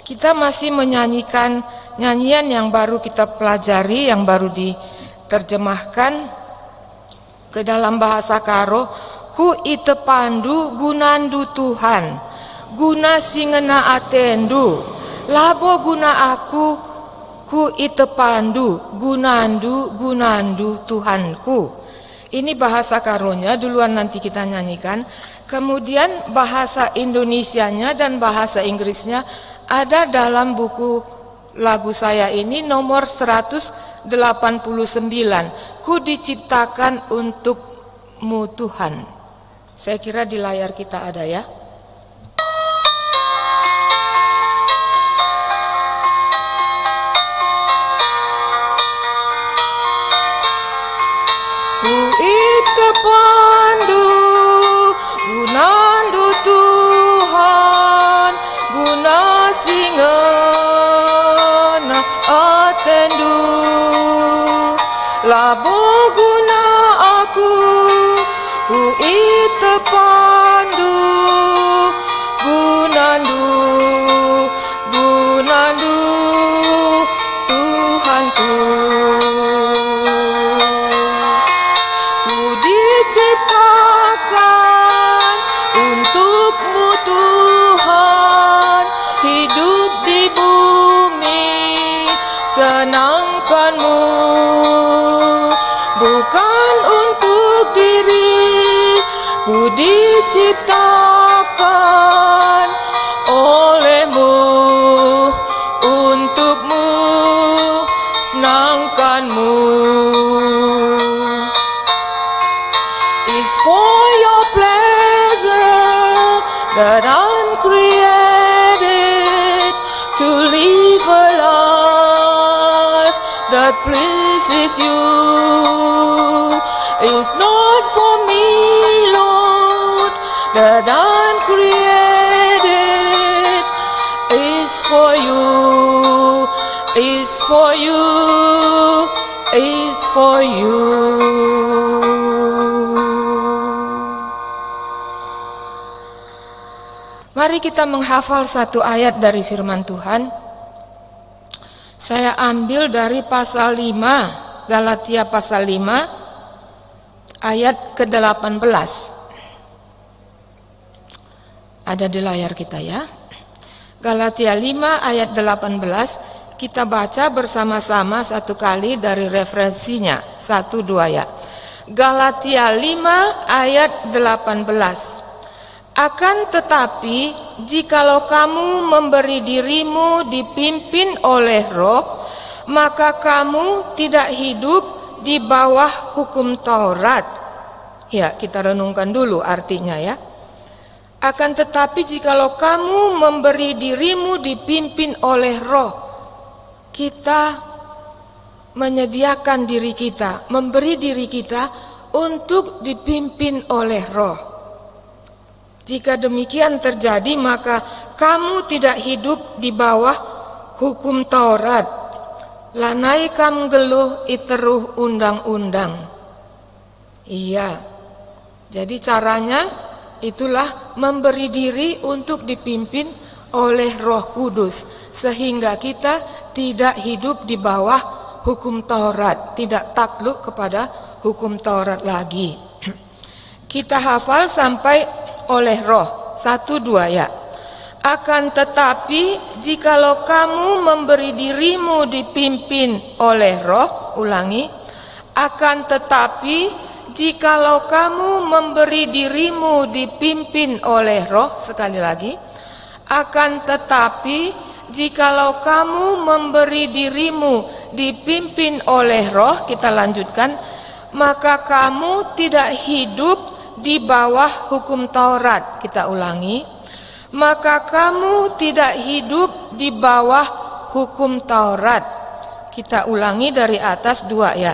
Kita masih menyanyikan nyanyian yang baru kita pelajari, yang baru diterjemahkan ke dalam bahasa Karo. Ku ite pandu gunandu Tuhan, guna singena atendu, labo guna aku, ku ite pandu gunandu Tuhanku. Ini bahasa Karonya, duluan nanti kita nyanyikan. Kemudian bahasa Indonesianya dan bahasa Inggrisnya ada dalam buku lagu saya ini nomor 189. Ku diciptakan untukmu Tuhan. Saya kira di layar kita ada ya. Ku ite pandu gunandu Tuhan, guna singena atendu, labo guna aku, ku ite pandu gunandu Tuhanku. Diciptakan untukmu Tuhan, hidup di bumi senangkanmu, bukan untuk diri. Ku diciptakan olehmu, untukmu, senangkanmu. It's for your pleasure that I'm created to live a life that pleases you. It's not for me, Lord, that I'm created. It's for you, it's for you, it's for you. Mari kita menghafal satu ayat dari firman Tuhan. Saya ambil dari pasal 5, Galatia pasal 5, ayat ke-18. Ada di layar kita ya. Galatia 5 ayat 18, kita baca bersama-sama satu kali dari referensinya, 1-2 ya. Galatia 5 ayat 18. Akan tetapi, jikalau kamu memberi dirimu dipimpin oleh Roh, maka kamu tidak hidup di bawah hukum Taurat. Ya, kita renungkan dulu artinya ya. Akan tetapi, jikalau kamu memberi dirimu dipimpin oleh Roh, kita menyediakan diri kita, memberi diri kita untuk dipimpin oleh Roh. Jika demikian terjadi, maka kamu tidak hidup di bawah hukum Taurat. Lanai kam geluh iteruh undang-undang. Iya. Jadi caranya itulah memberi diri untuk dipimpin oleh Roh Kudus, sehingga kita tidak hidup di bawah hukum Taurat, tidak takluk kepada hukum Taurat lagi. Kita hafal sampai oleh Roh, 1-2 ya. Akan tetapi, jikalau kamu memberi dirimu dipimpin oleh Roh, ulangi. Akan tetapi, jikalau kamu memberi dirimu dipimpin oleh Roh, sekali lagi. Akan tetapi, jikalau kamu memberi dirimu dipimpin oleh Roh, kita lanjutkan, maka kamu tidak hidup di bawah hukum Taurat. Kita ulangi. Maka kamu tidak hidup di bawah hukum Taurat. Kita ulangi dari atas 2 ya.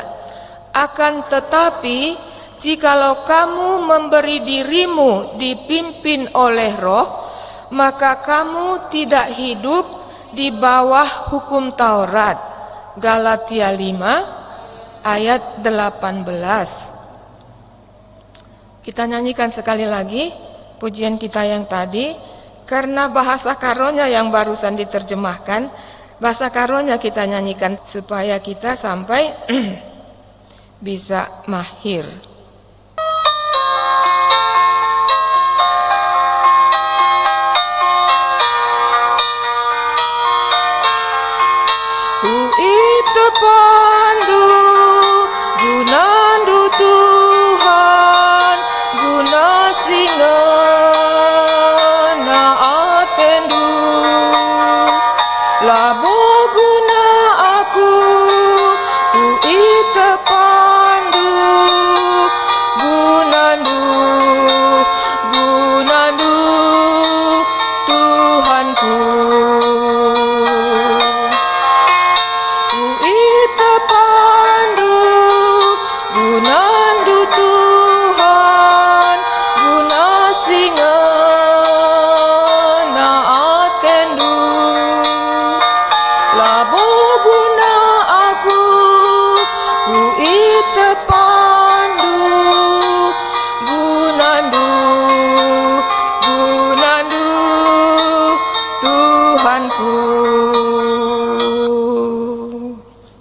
Akan tetapi, jikalau kamu memberi dirimu dipimpin oleh Roh, maka kamu tidak hidup di bawah hukum Taurat. Galatia 5 ayat 18. Kita nyanyikan sekali lagi pujian kita yang tadi. Karena bahasa karonya yang barusan diterjemahkan, bahasa karonya kita nyanyikan supaya kita sampai bisa mahir. Ku itu pandu gunandu Tuhan, guna singa na atendu, labo guna aku, ku itu pandu gunandu, gunandu Tuhanku. Gunandu Tuhan, guna singa na atendu, labo guna aku, ku ite pandu, gunandu, gunandu Tuhanku.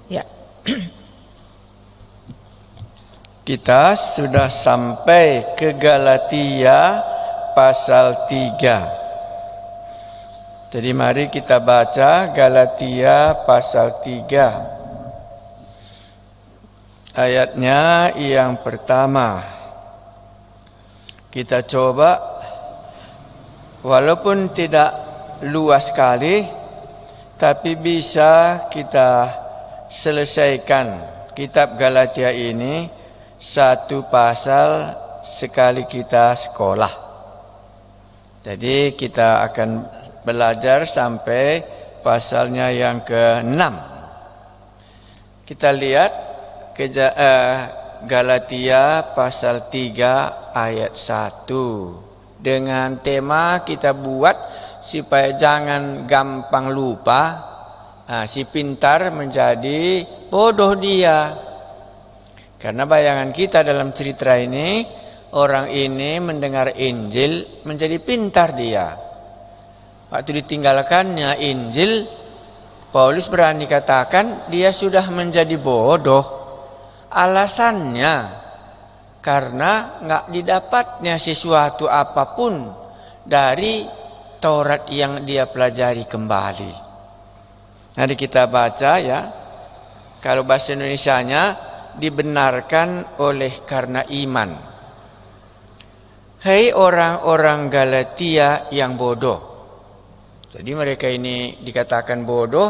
Ya. Kita sudah sampai ke Galatia pasal 3. Jadi mari kita baca Galatia pasal 3. Ayatnya yang pertama. Kita coba, walaupun tidak luas sekali, tapi bisa kita selesaikan kitab Galatia ini satu pasal sekali kita sekolah. Jadi kita akan belajar sampai pasalnya yang ke-6. Kita lihat Galatia pasal 3 ayat 1. Dengan tema kita buat supaya jangan gampang lupa. Si pintar menjadi bodoh dia. Karena bayangan kita dalam cerita ini, orang ini mendengar Injil menjadi pintar dia. Waktu ditinggalkannya Injil, Paulus berani katakan dia sudah menjadi bodoh. Alasannya karena nggak didapatnya sesuatu apapun dari Taurat yang dia pelajari kembali. Nanti kita baca ya. Kalau bahasa Indonesianya, dibenarkan oleh karena iman. Hai orang-orang Galatia yang bodoh. Jadi mereka ini dikatakan bodoh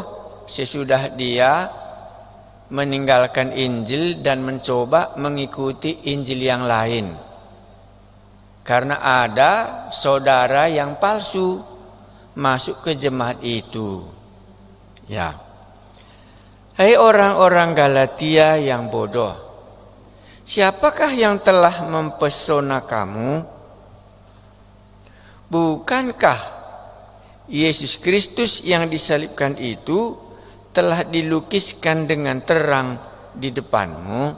sesudah dia meninggalkan Injil dan mencoba mengikuti Injil yang lain. Karena ada saudara yang palsu masuk ke jemaat itu. Ya. Hai orang-orang Galatia yang bodoh, siapakah yang telah mempesona kamu? Bukankah Yesus Kristus yang disalibkan itu telah dilukiskan dengan terang di depanmu?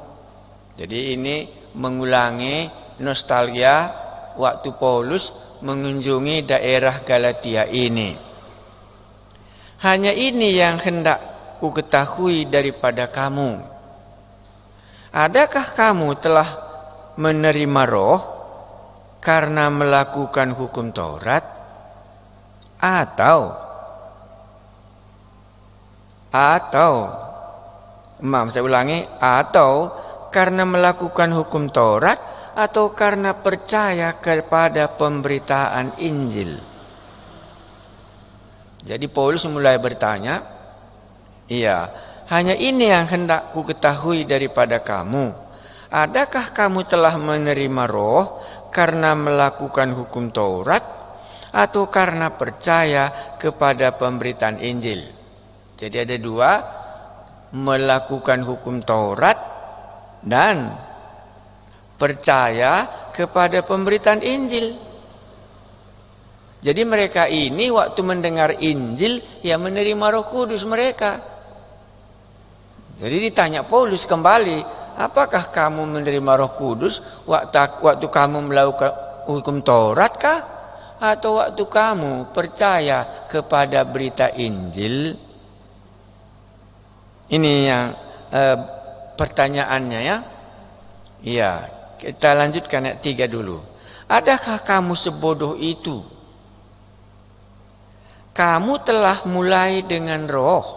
Jadi ini mengulangi nostalgia waktu Paulus mengunjungi daerah Galatia ini. Hanya ini yang hendak ku ketahui daripada kamu. Adakah kamu telah menerima Roh karena melakukan hukum Taurat? Atau karena melakukan hukum Taurat, atau karena percaya kepada pemberitaan Injil? Jadi Paulus mulai bertanya, iya, hanya ini yang hendak ku ketahui daripada kamu. Adakah kamu telah menerima Roh karena melakukan hukum Taurat, atau karena percaya kepada pemberitaan Injil? Jadi ada dua, melakukan hukum Taurat dan percaya kepada pemberitaan Injil. Jadi mereka ini waktu mendengar Injil ya menerima Roh Kudus mereka. Jadi ditanya Paulus kembali, apakah kamu menerima Roh Kudus waktu kamu melakukan hukum Taurat kah? atau waktu kamu percaya kepada berita Injil? Ini yang pertanyaannya ya. Iya, kita lanjutkan ayat 3 dulu. Adakah kamu sebodoh itu? Kamu telah mulai dengan roh.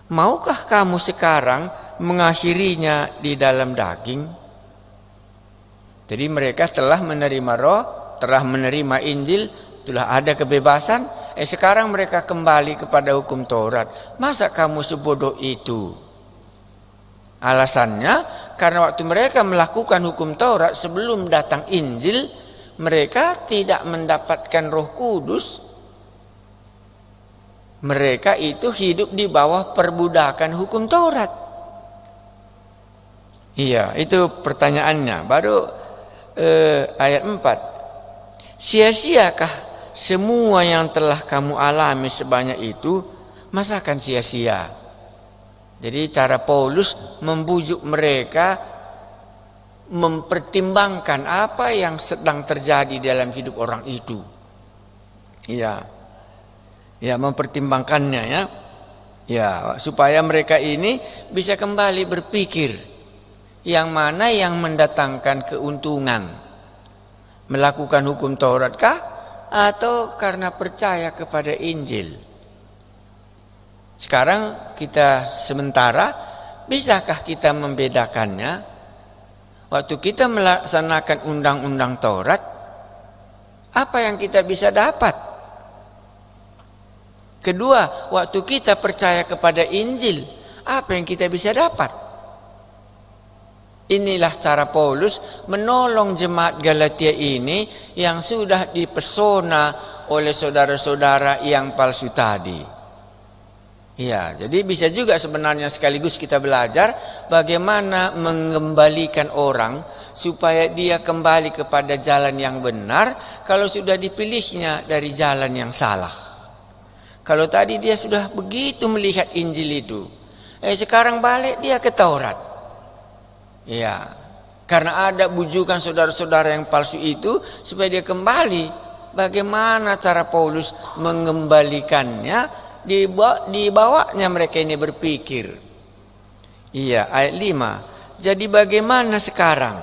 Maukah kamu sekarang mengakhirinya di dalam daging? Jadi mereka telah menerima roh, telah menerima Injil, telah ada kebebasan. Sekarang mereka kembali kepada hukum Taurat. Masa kamu sebodoh itu? Alasannya karena waktu mereka melakukan hukum Taurat sebelum datang Injil, mereka tidak mendapatkan Roh Kudus. Mereka itu hidup di bawah perbudakan hukum Taurat. Iya, itu pertanyaannya. Baru ayat 4. Sia-siakah semua yang telah kamu alami sebanyak itu? Masakan sia-sia? Jadi cara Paulus membujuk mereka mempertimbangkan apa yang sedang terjadi dalam hidup orang itu. Iya. Ya, mempertimbangkannya ya. Ya, supaya mereka ini bisa kembali berpikir yang mana yang mendatangkan keuntungan. Melakukan hukum Taurat kah atau karena percaya kepada Injil? Sekarang kita sementara, bisakah kita membedakannya? Waktu kita melaksanakan undang-undang Taurat, apa yang kita bisa dapat? Kedua, waktu kita percaya kepada Injil, apa yang kita bisa dapat? Inilah cara Paulus menolong jemaat Galatia ini yang sudah dipesona oleh saudara-saudara yang palsu tadi. Ya, jadi bisa juga sebenarnya sekaligus kita belajar bagaimana mengembalikan orang supaya dia kembali kepada jalan yang benar kalau sudah dipilihnya dari jalan yang salah. Kalau tadi dia sudah begitu melihat Injil itu, sekarang balik dia ke Taurat. Ya, karena ada bujukan saudara-saudara yang palsu itu supaya dia kembali. Bagaimana cara Paulus mengembalikannya? Dibawanya mereka ini berpikir. Iya, ayat 5. Jadi bagaimana sekarang?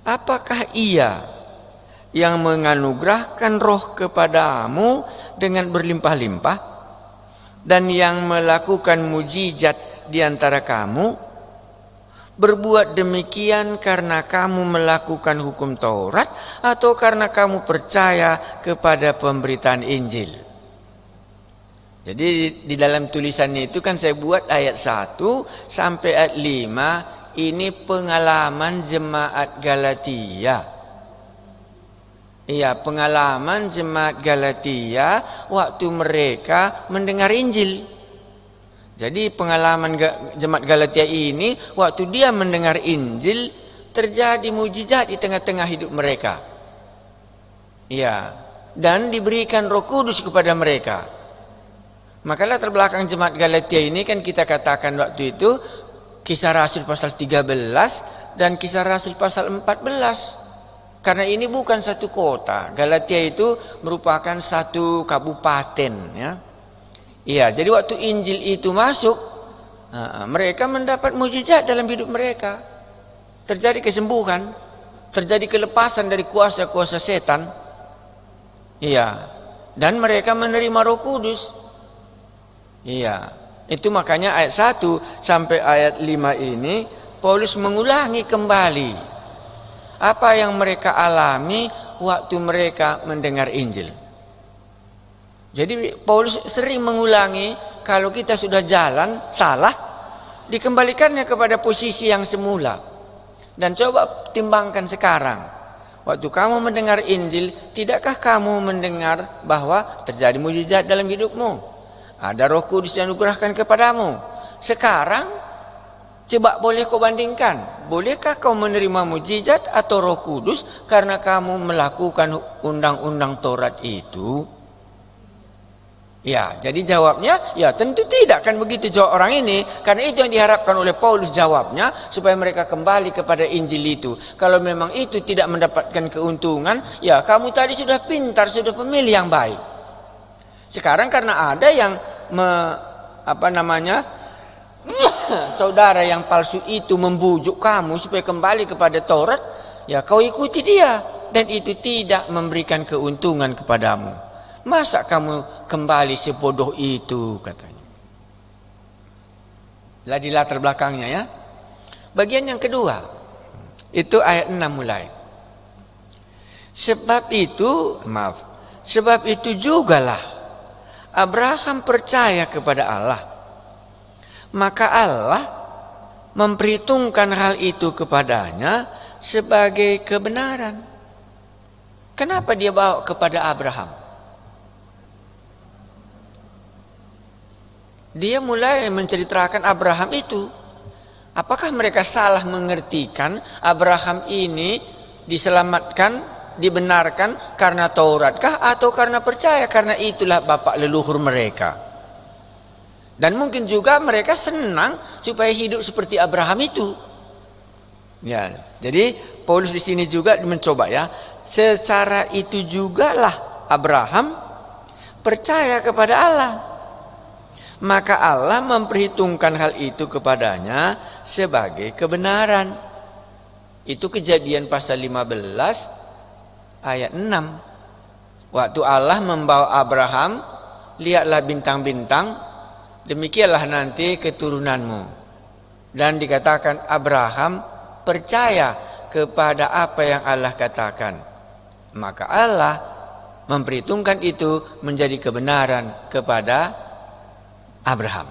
Apakah ia yang menganugerahkan roh kepadamu dengan berlimpah-limpah dan yang melakukan mujizat di antara kamu berbuat demikian karena kamu melakukan hukum Taurat atau karena kamu percaya kepada pemberitaan Injil? Jadi di dalam tulisannya itu kan saya buat ayat 1 sampai ayat 5 ini pengalaman jemaat Galatia. Iya, pengalaman jemaat Galatia waktu mereka mendengar Injil. Jadi pengalaman jemaat Galatia ini waktu dia mendengar Injil terjadi mujizat di tengah-tengah hidup mereka. Iya, dan diberikan Roh Kudus kepada mereka. Maka latar belakang jemaat Galatia ini kan kita katakan waktu itu Kisah Rasul pasal 13 dan Kisah Rasul pasal 14. Karena ini bukan satu kota. Galatia itu merupakan satu kabupaten ya. Iya, jadi waktu Injil itu masuk, mereka mendapat mujizat dalam hidup mereka. Terjadi kesembuhan, terjadi kelepasan dari kuasa-kuasa setan. Iya. Dan mereka menerima Roh Kudus. Iya. Itu makanya ayat 1 sampai ayat 5 ini Paulus mengulangi kembali apa yang mereka alami waktu mereka mendengar Injil. Jadi Paulus sering mengulangi kalau kita sudah jalan salah, dikembalikannya kepada posisi yang semula. Dan coba timbangkan sekarang. Waktu kamu mendengar Injil, tidakkah kamu mendengar bahwa terjadi mujizat dalam hidupmu? Ada Roh Kudus yang dianugerahkan kepadamu. Sekarang coba boleh kau bandingkan, bolehkah kau menerima mujizat atau Roh Kudus karena kamu melakukan undang-undang Taurat itu? Ya, jadi jawabnya, ya tentu tidak, kan begitu jawab orang ini. Karena itu yang diharapkan oleh Paulus jawabnya, supaya mereka kembali kepada Injil itu. Kalau memang itu tidak mendapatkan keuntungan, ya kamu tadi sudah pintar, sudah pemilih yang baik. Sekarang karena ada yang saudara yang palsu itu membujuk kamu supaya kembali kepada Taurat, ya kau ikuti dia, dan itu tidak memberikan keuntungan kepadamu. Masa kamu kembali sebodoh itu, katanya. Lah di latar belakangnya ya. Bagian yang kedua, itu ayat 6 mulai. Sebab itu jugalah Abraham percaya kepada Allah. Maka Allah memperhitungkan hal itu kepadanya sebagai kebenaran. Kenapa dia bawa kepada Abraham? Dia mulai menceritakan Abraham itu. Apakah mereka salah mengertikan Abraham ini diselamatkan, dibenarkan karena Tauratkah atau karena percaya karena itulah bapak leluhur mereka? Dan mungkin juga mereka senang supaya hidup seperti Abraham itu. Ya, jadi Paulus di sini juga mencoba ya. Secara itu jugalah Abraham percaya kepada Allah. Maka Allah memperhitungkan hal itu kepadanya sebagai kebenaran. Itu Kejadian pasal 15 ayat 6. Waktu Allah membawa Abraham, lihatlah bintang-bintang, demikianlah nanti keturunanmu. Dan dikatakan Abraham percaya kepada apa yang Allah katakan. Maka Allah memperhitungkan itu menjadi kebenaran kepada Abraham.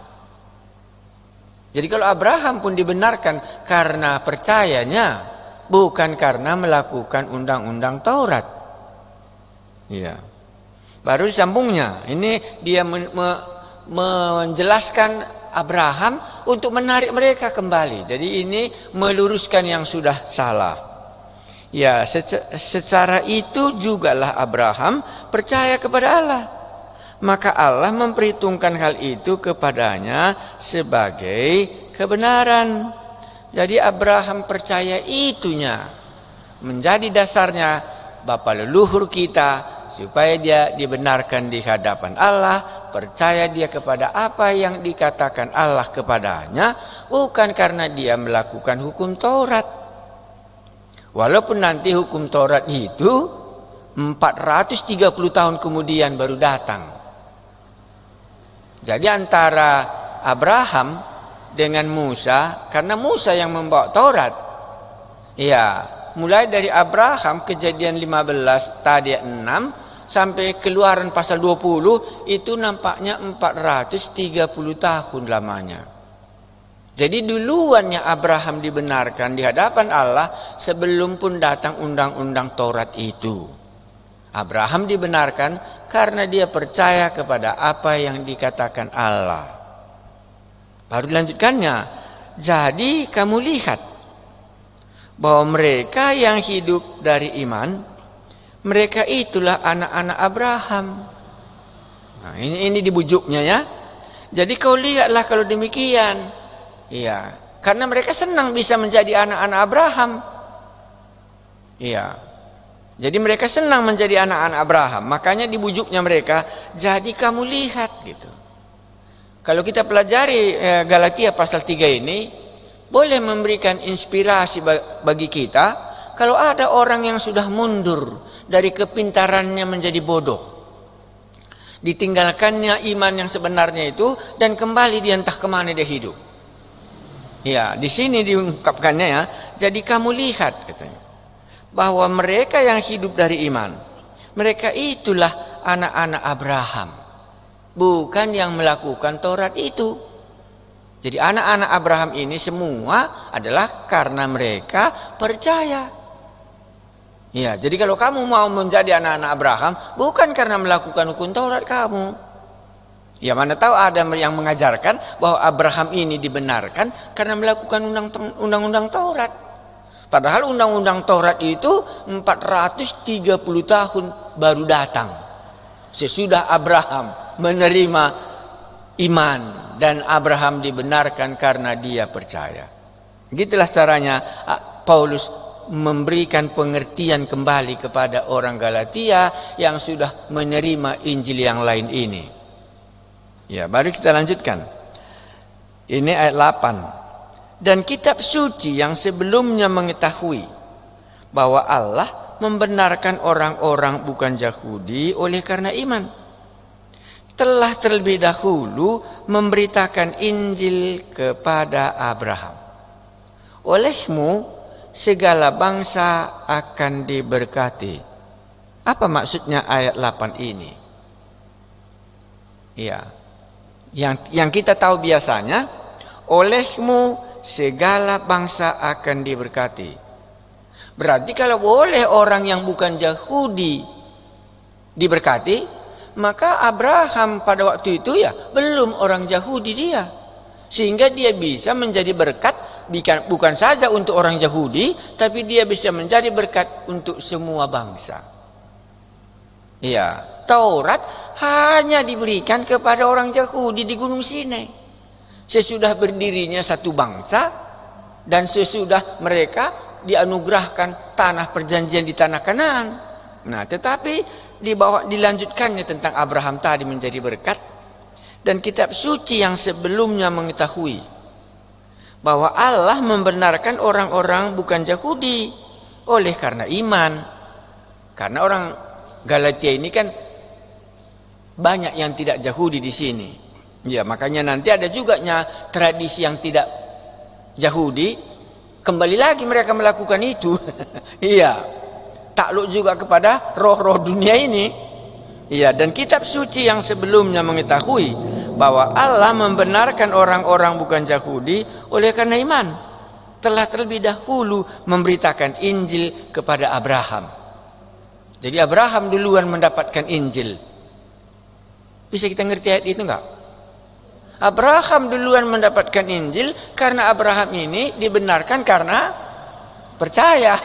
Jadi kalau Abraham pun dibenarkan karena percayanya, bukan karena melakukan undang-undang Taurat. Ya. Baru disambungnya. Ini dia menjelaskan Abraham untuk menarik mereka kembali. Jadi ini meluruskan yang sudah salah. Ya, secara itu jugalah Abraham percaya kepada Allah. Maka Allah memperhitungkan hal itu kepadanya sebagai kebenaran. Jadi Abraham percaya itunya menjadi dasarnya bapa leluhur kita, supaya dia dibenarkan di hadapan Allah, percaya dia kepada apa yang dikatakan Allah kepadanya, bukan karena dia melakukan hukum Taurat. Walaupun nanti hukum Taurat itu 430 tahun kemudian baru datang. Jadi antara Abraham dengan Musa, karena Musa yang membawa Taurat. Ya, mulai dari Abraham Kejadian 15 tadi 6 sampai Keluaran pasal 20 itu nampaknya 430 tahun lamanya. Jadi duluannya Abraham dibenarkan di hadapan Allah sebelum pun datang undang-undang Taurat itu. Abraham dibenarkan karena dia percaya kepada apa yang dikatakan Allah. Baru dilanjutkannya. Jadi kamu lihat bahwa mereka yang hidup dari iman, mereka itulah anak-anak Abraham. Nah, ini dibujuknya ya. Jadi kau lihatlah kalau demikian. Iya, karena mereka senang bisa menjadi anak-anak Abraham. Iya. Jadi mereka senang menjadi anak-anak Abraham. Makanya dibujuknya mereka, jadi kamu lihat gitu. Kalau kita pelajari Galatia pasal 3 ini, boleh memberikan inspirasi bagi kita. Kalau ada orang yang sudah mundur dari kepintarannya menjadi bodoh, ditinggalkannya iman yang sebenarnya itu, dan kembali dia entah kemana dia hidup. Ya, di sini diungkapkannya ya. Jadi kamu lihat katanya, bahwa mereka yang hidup dari iman, mereka itulah anak-anak Abraham, bukan yang melakukan Taurat itu. Jadi anak-anak Abraham ini semua adalah karena mereka percaya. Ya, jadi kalau kamu mau menjadi anak-anak Abraham, bukan karena melakukan hukum Taurat kamu. Ya, mana tahu ada yang mengajarkan bahwa Abraham ini dibenarkan karena melakukan undang-undang Taurat. Padahal undang-undang Taurat itu 430 tahun baru datang. sesudah Abraham menerima iman dan Abraham dibenarkan karena dia percaya. Gitulah caranya Paulus memberikan pengertian kembali kepada orang Galatia yang sudah menerima Injil yang lain ini. Ya, baru kita lanjutkan. Ini ayat 8. Dan kitab suci yang sebelumnya mengetahui bahwa Allah membenarkan orang-orang bukan Yahudi oleh karena iman, telah terlebih dahulu memberitakan Injil kepada Abraham. Olehmu segala bangsa akan diberkati. Apa maksudnya ayat 8 ini? Iya. Yang kita tahu biasanya, olehmu segala bangsa akan diberkati. Berarti kalau boleh orang yang bukan Yahudi diberkati, maka Abraham pada waktu itu ya belum orang Yahudi dia. Sehingga dia bisa menjadi berkat bukan saja untuk orang Yahudi, tapi dia bisa menjadi berkat untuk semua bangsa. Ya, Taurat hanya diberikan kepada orang Yahudi di Gunung Sinai. Sesudah berdirinya satu bangsa dan sesudah mereka dianugerahkan tanah perjanjian di tanah Kanaan. Nah, tetapi dilanjutkannya tentang Abraham tadi menjadi berkat, dan kitab suci yang sebelumnya mengetahui bahwa Allah membenarkan orang-orang bukan Yahudi oleh karena iman. Karena orang Galatia ini kan banyak yang tidak Yahudi di sini. Ya, makanya nanti ada juga tradisi yang tidak Yahudi, kembali lagi mereka melakukan itu. Iya, takluk juga kepada roh-roh dunia ini. Iya, dan kitab suci yang sebelumnya mengetahui bahwa Allah membenarkan orang-orang bukan Yahudi oleh karena iman, telah terlebih dahulu memberitakan Injil kepada Abraham. Jadi Abraham duluan mendapatkan Injil. Bisa kita ngerti ayat itu enggak? Abraham duluan mendapatkan Injil karena Abraham ini dibenarkan karena percaya.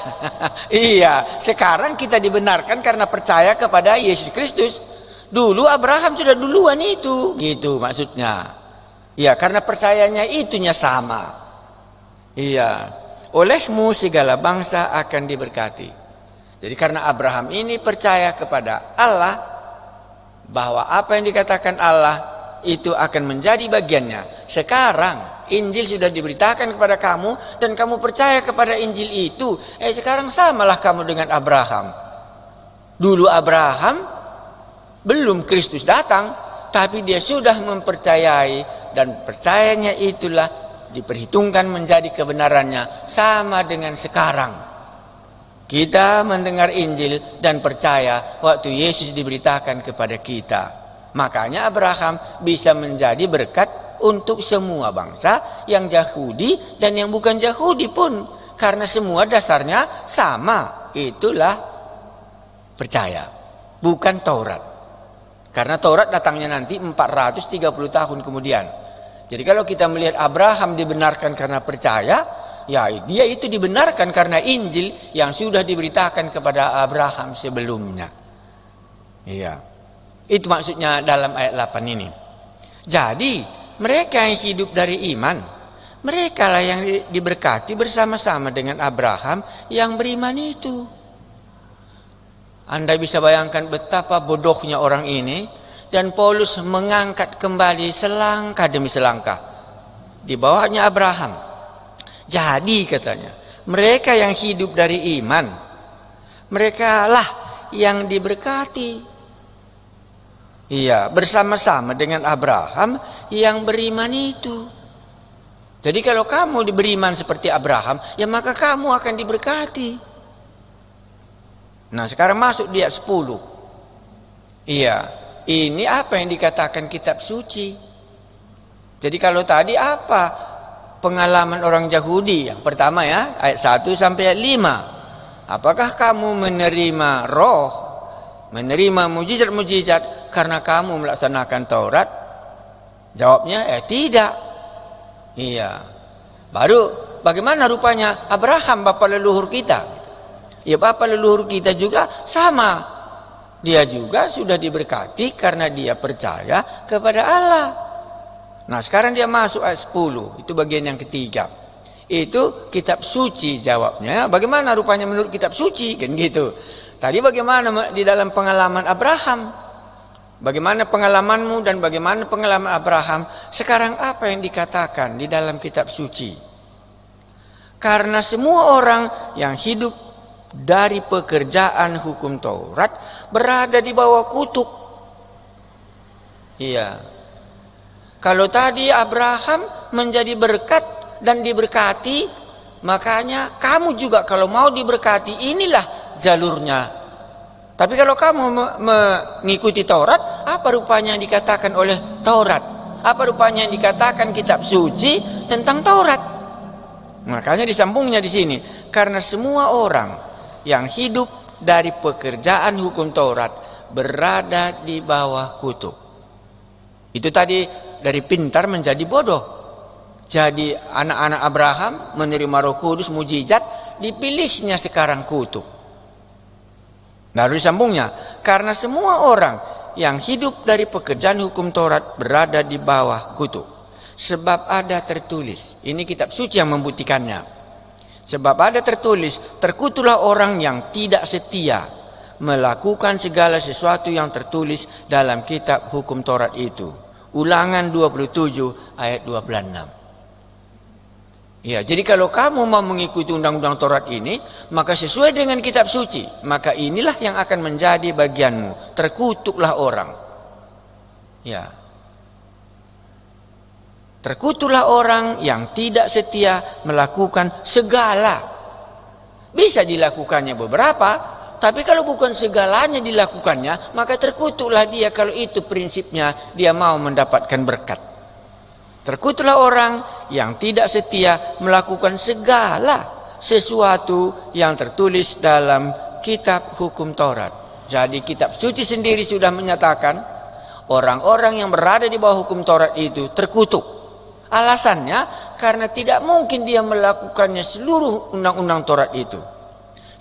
Iya, sekarang kita dibenarkan karena percaya kepada Yesus Kristus. Dulu Abraham sudah duluan itu, gitu maksudnya. Iya, karena percayanya itunya sama. Iya, olehmu segala bangsa akan diberkati. Jadi karena Abraham ini percaya kepada Allah, bahwa apa yang dikatakan Allah itu akan menjadi bagiannya. Sekarang Injil sudah diberitakan kepada kamu dan kamu percaya kepada Injil itu. Sekarang samalah kamu dengan Abraham. Dulu Abraham belum Kristus datang, tapi dia sudah mempercayai, dan percayanya itulah diperhitungkan menjadi kebenarannya, sama dengan sekarang. Kita mendengar Injil dan percaya waktu Yesus diberitakan kepada kita. Makanya Abraham bisa menjadi berkat untuk semua bangsa, yang Yahudi dan yang bukan Yahudi pun, karena semua dasarnya sama, itulah percaya, bukan Taurat. Karena Taurat datangnya nanti 430 tahun kemudian. Jadi kalau kita melihat Abraham dibenarkan karena percaya, ya dia itu dibenarkan karena Injil yang sudah diberitakan kepada Abraham sebelumnya. Iya. Itu maksudnya dalam ayat 8 ini. Jadi mereka yang hidup dari iman, mereka lah yang diberkati bersama-sama dengan Abraham yang beriman itu. Anda bisa bayangkan betapa bodohnya orang ini, dan Paulus mengangkat kembali selangkah demi selangkah di bawahnya Abraham. Jadi katanya, mereka yang hidup dari iman, mereka lah yang diberkati. Iya, bersama-sama dengan Abraham yang beriman itu. Jadi kalau kamu beriman seperti Abraham, ya maka kamu akan diberkati. Nah, sekarang masuk di ayat 10. Iya, ini apa yang dikatakan kitab suci. Jadi kalau tadi apa pengalaman orang Yahudi? Yang pertama ya, ayat 1 sampai ayat 5. Apakah kamu menerima roh, menerima mujizat-mujizat karena kamu melaksanakan Taurat? Jawabnya tidak. Iya. Baru bagaimana rupanya Abraham bapa leluhur kita? Ya bapa leluhur kita juga sama Dia juga sudah diberkati karena dia percaya kepada Allah. Nah, sekarang dia masuk ayat 10, itu bagian yang ketiga. Itu kitab suci jawabnya. Bagaimana rupanya menurut kitab suci? Kan gitu. Tadi bagaimana di dalam pengalaman Abraham? Bagaimana pengalamanmu dan bagaimana pengalaman Abraham? Sekarang apa yang dikatakan di dalam kitab suci? Karena semua orang yang hidup dari pekerjaan hukum Taurat berada di bawah kutuk. Iya. Kalau tadi Abraham menjadi berkat dan diberkati, makanya kamu juga kalau mau diberkati, inilah jalurnya. Tapi kalau kamu mengikuti Taurat, apa rupanya yang dikatakan oleh Taurat? Apa rupanya yang dikatakan kitab suci tentang Taurat? Makanya disambungnya di sini, karena semua orang yang hidup dari pekerjaan hukum Taurat berada di bawah kutuk. Itu tadi dari pintar menjadi bodoh. Jadi anak-anak Abraham menerima Roh Kudus, mujizat, dipilihnya sekarang kutuk. Lalu disambungnya, karena semua orang yang hidup dari pekerjaan hukum Taurat berada di bawah kutuk. Sebab ada tertulis, ini kitab suci yang membuktikannya. Sebab ada tertulis, terkutuklah orang yang tidak setia melakukan segala sesuatu yang tertulis dalam kitab hukum Taurat itu. Ulangan 27 ayat 26. Ya, jadi kalau kamu mau mengikuti undang-undang Taurat ini, maka sesuai dengan kitab suci, maka inilah yang akan menjadi bagianmu. Terkutuklah orang. Ya. Terkutuklah orang yang tidak setia melakukan segala. Bisa dilakukannya beberapa, tapi kalau bukan segalanya dilakukannya, maka terkutuklah dia kalau itu prinsipnya dia mau mendapatkan berkat. Terkutuklah orang yang tidak setia melakukan segala sesuatu yang tertulis dalam kitab hukum Taurat. Jadi kitab suci sendiri sudah menyatakan orang-orang yang berada di bawah hukum Taurat itu terkutuk. Alasannya karena tidak mungkin dia melakukannya seluruh undang-undang Taurat itu.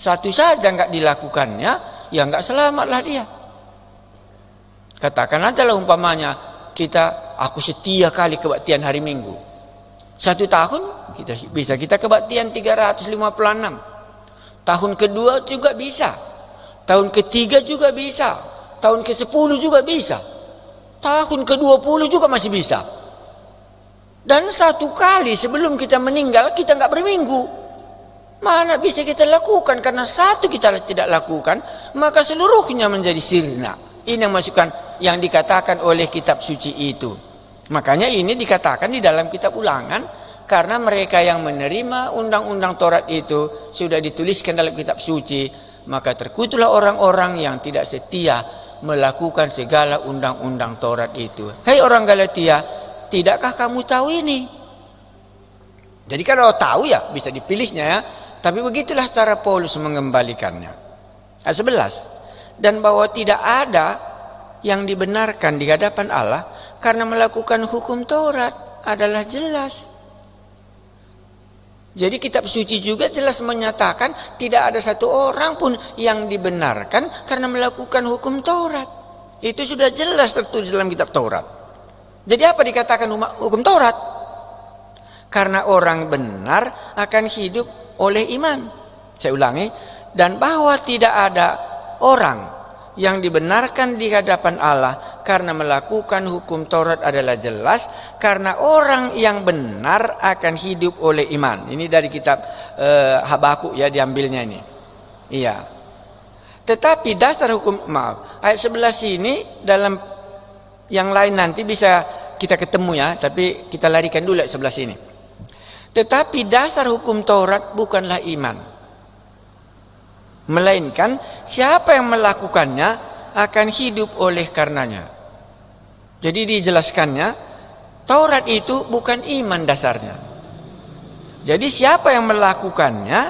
Satu saja nggak dilakukannya, ya nggak selamatlah dia. Katakan aja lah umpamanya aku setia kali kebaktian hari Minggu. 1 tahun bisa kita kebaktian 356. Tahun kedua juga bisa. Tahun ketiga juga bisa. Tahun ke-10 juga bisa. Tahun ke-20 juga masih bisa. Dan 1 kali sebelum kita meninggal kita nggak berminggu. Mana bisa kita lakukan? Karena 1 kita tidak lakukan, maka seluruhnya menjadi sirna. Ini yang masukkan yang dikatakan oleh kitab suci itu. Makanya ini dikatakan di dalam kitab Ulangan, karena mereka yang menerima undang-undang Taurat itu sudah dituliskan dalam kitab suci, maka terkutuklah orang-orang yang tidak setia melakukan segala undang-undang Taurat itu. Hei orang Galatia, tidakkah kamu tahu ini? Jadi kalau tahu ya bisa dipilihnya ya. Tapi begitulah cara Paulus mengembalikannya. Ayat 11. Dan bahwa tidak ada yang dibenarkan di hadapan Allah karena melakukan hukum Taurat adalah jelas. Jadi kitab suci juga jelas menyatakan tidak ada satu orang pun yang dibenarkan karena melakukan hukum Taurat. Itu sudah jelas tertulis dalam kitab Taurat. Jadi apa dikatakan hukum Taurat? Karena orang benar akan hidup oleh iman. Saya ulangi, dan bahwa tidak ada orang yang dibenarkan di hadapan Allah karena melakukan hukum Taurat adalah jelas, karena orang yang benar akan hidup oleh iman. Ini dari kitab Habakuk ya diambilnya ini. Iya. Tetapi dasar hukum, ayat 11 ini dalam yang lain nanti bisa kita ketemu ya, tapi kita larikan dulu ayat 11 ini. Tetapi dasar hukum Taurat bukanlah iman, melainkan siapa yang melakukannya akan hidup oleh karenanya. Jadi dijelaskannya, Taurat itu bukan iman dasarnya. Jadi siapa yang melakukannya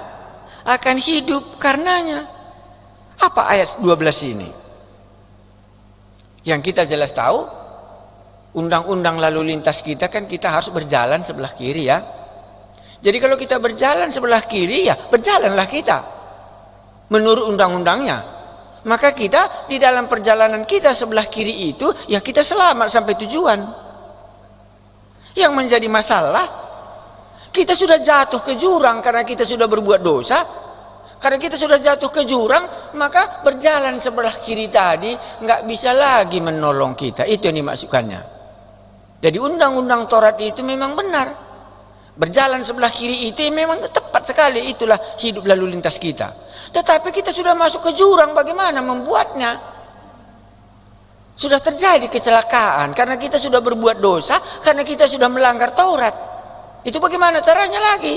akan hidup karenanya. Apa ayat 12 ini? Yang kita jelas tahu, undang-undang lalu lintas kita kan kita harus berjalan sebelah kiri ya. Jadi kalau kita berjalan sebelah kiri ya berjalanlah kita menurut undang-undangnya. Maka kita di dalam perjalanan kita sebelah kiri itu, ya kita selamat sampai tujuan. Yang menjadi masalah, kita sudah jatuh ke jurang karena kita sudah berbuat dosa. Karena kita sudah jatuh ke jurang, maka berjalan sebelah kiri tadi nggak bisa lagi menolong kita. Itu yang dimaksudkannya. Jadi undang-undang Taurat itu memang benar. Berjalan sebelah kiri itu memang tepat sekali. Itulah hidup lalu lintas kita. Tetapi kita sudah masuk ke jurang, bagaimana membuatnya? Sudah terjadi kecelakaan karena kita sudah berbuat dosa, karena kita sudah melanggar Taurat. Itu bagaimana caranya lagi?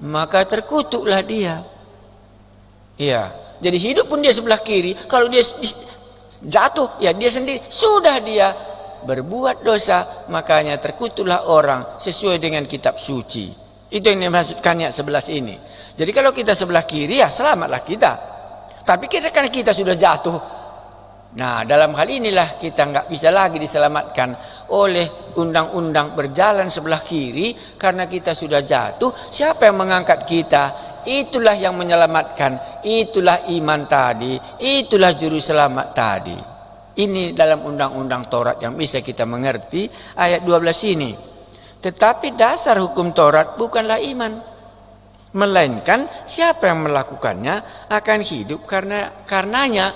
Maka terkutuklah dia. Iya, jadi hidup pun dia sebelah kiri. Kalau dia jatuh, ya dia sendiri sudah dia berbuat dosa, makanya terkutuklah orang sesuai dengan kitab suci. Itu yang dimaksudkan ayat 11 ini. Jadi kalau kita sebelah kiri, ya selamatlah kita. Tapi karena kita sudah jatuh, nah dalam hal inilah kita nggak bisa lagi diselamatkan oleh undang-undang berjalan sebelah kiri. Karena kita sudah jatuh, siapa yang mengangkat kita? Itulah yang menyelamatkan, itulah iman tadi, itulah juru selamat tadi. Ini dalam undang-undang Taurat yang bisa kita mengerti ayat 12 ini. Tetapi dasar hukum Taurat bukanlah iman, melainkan siapa yang melakukannya akan hidup karenanya,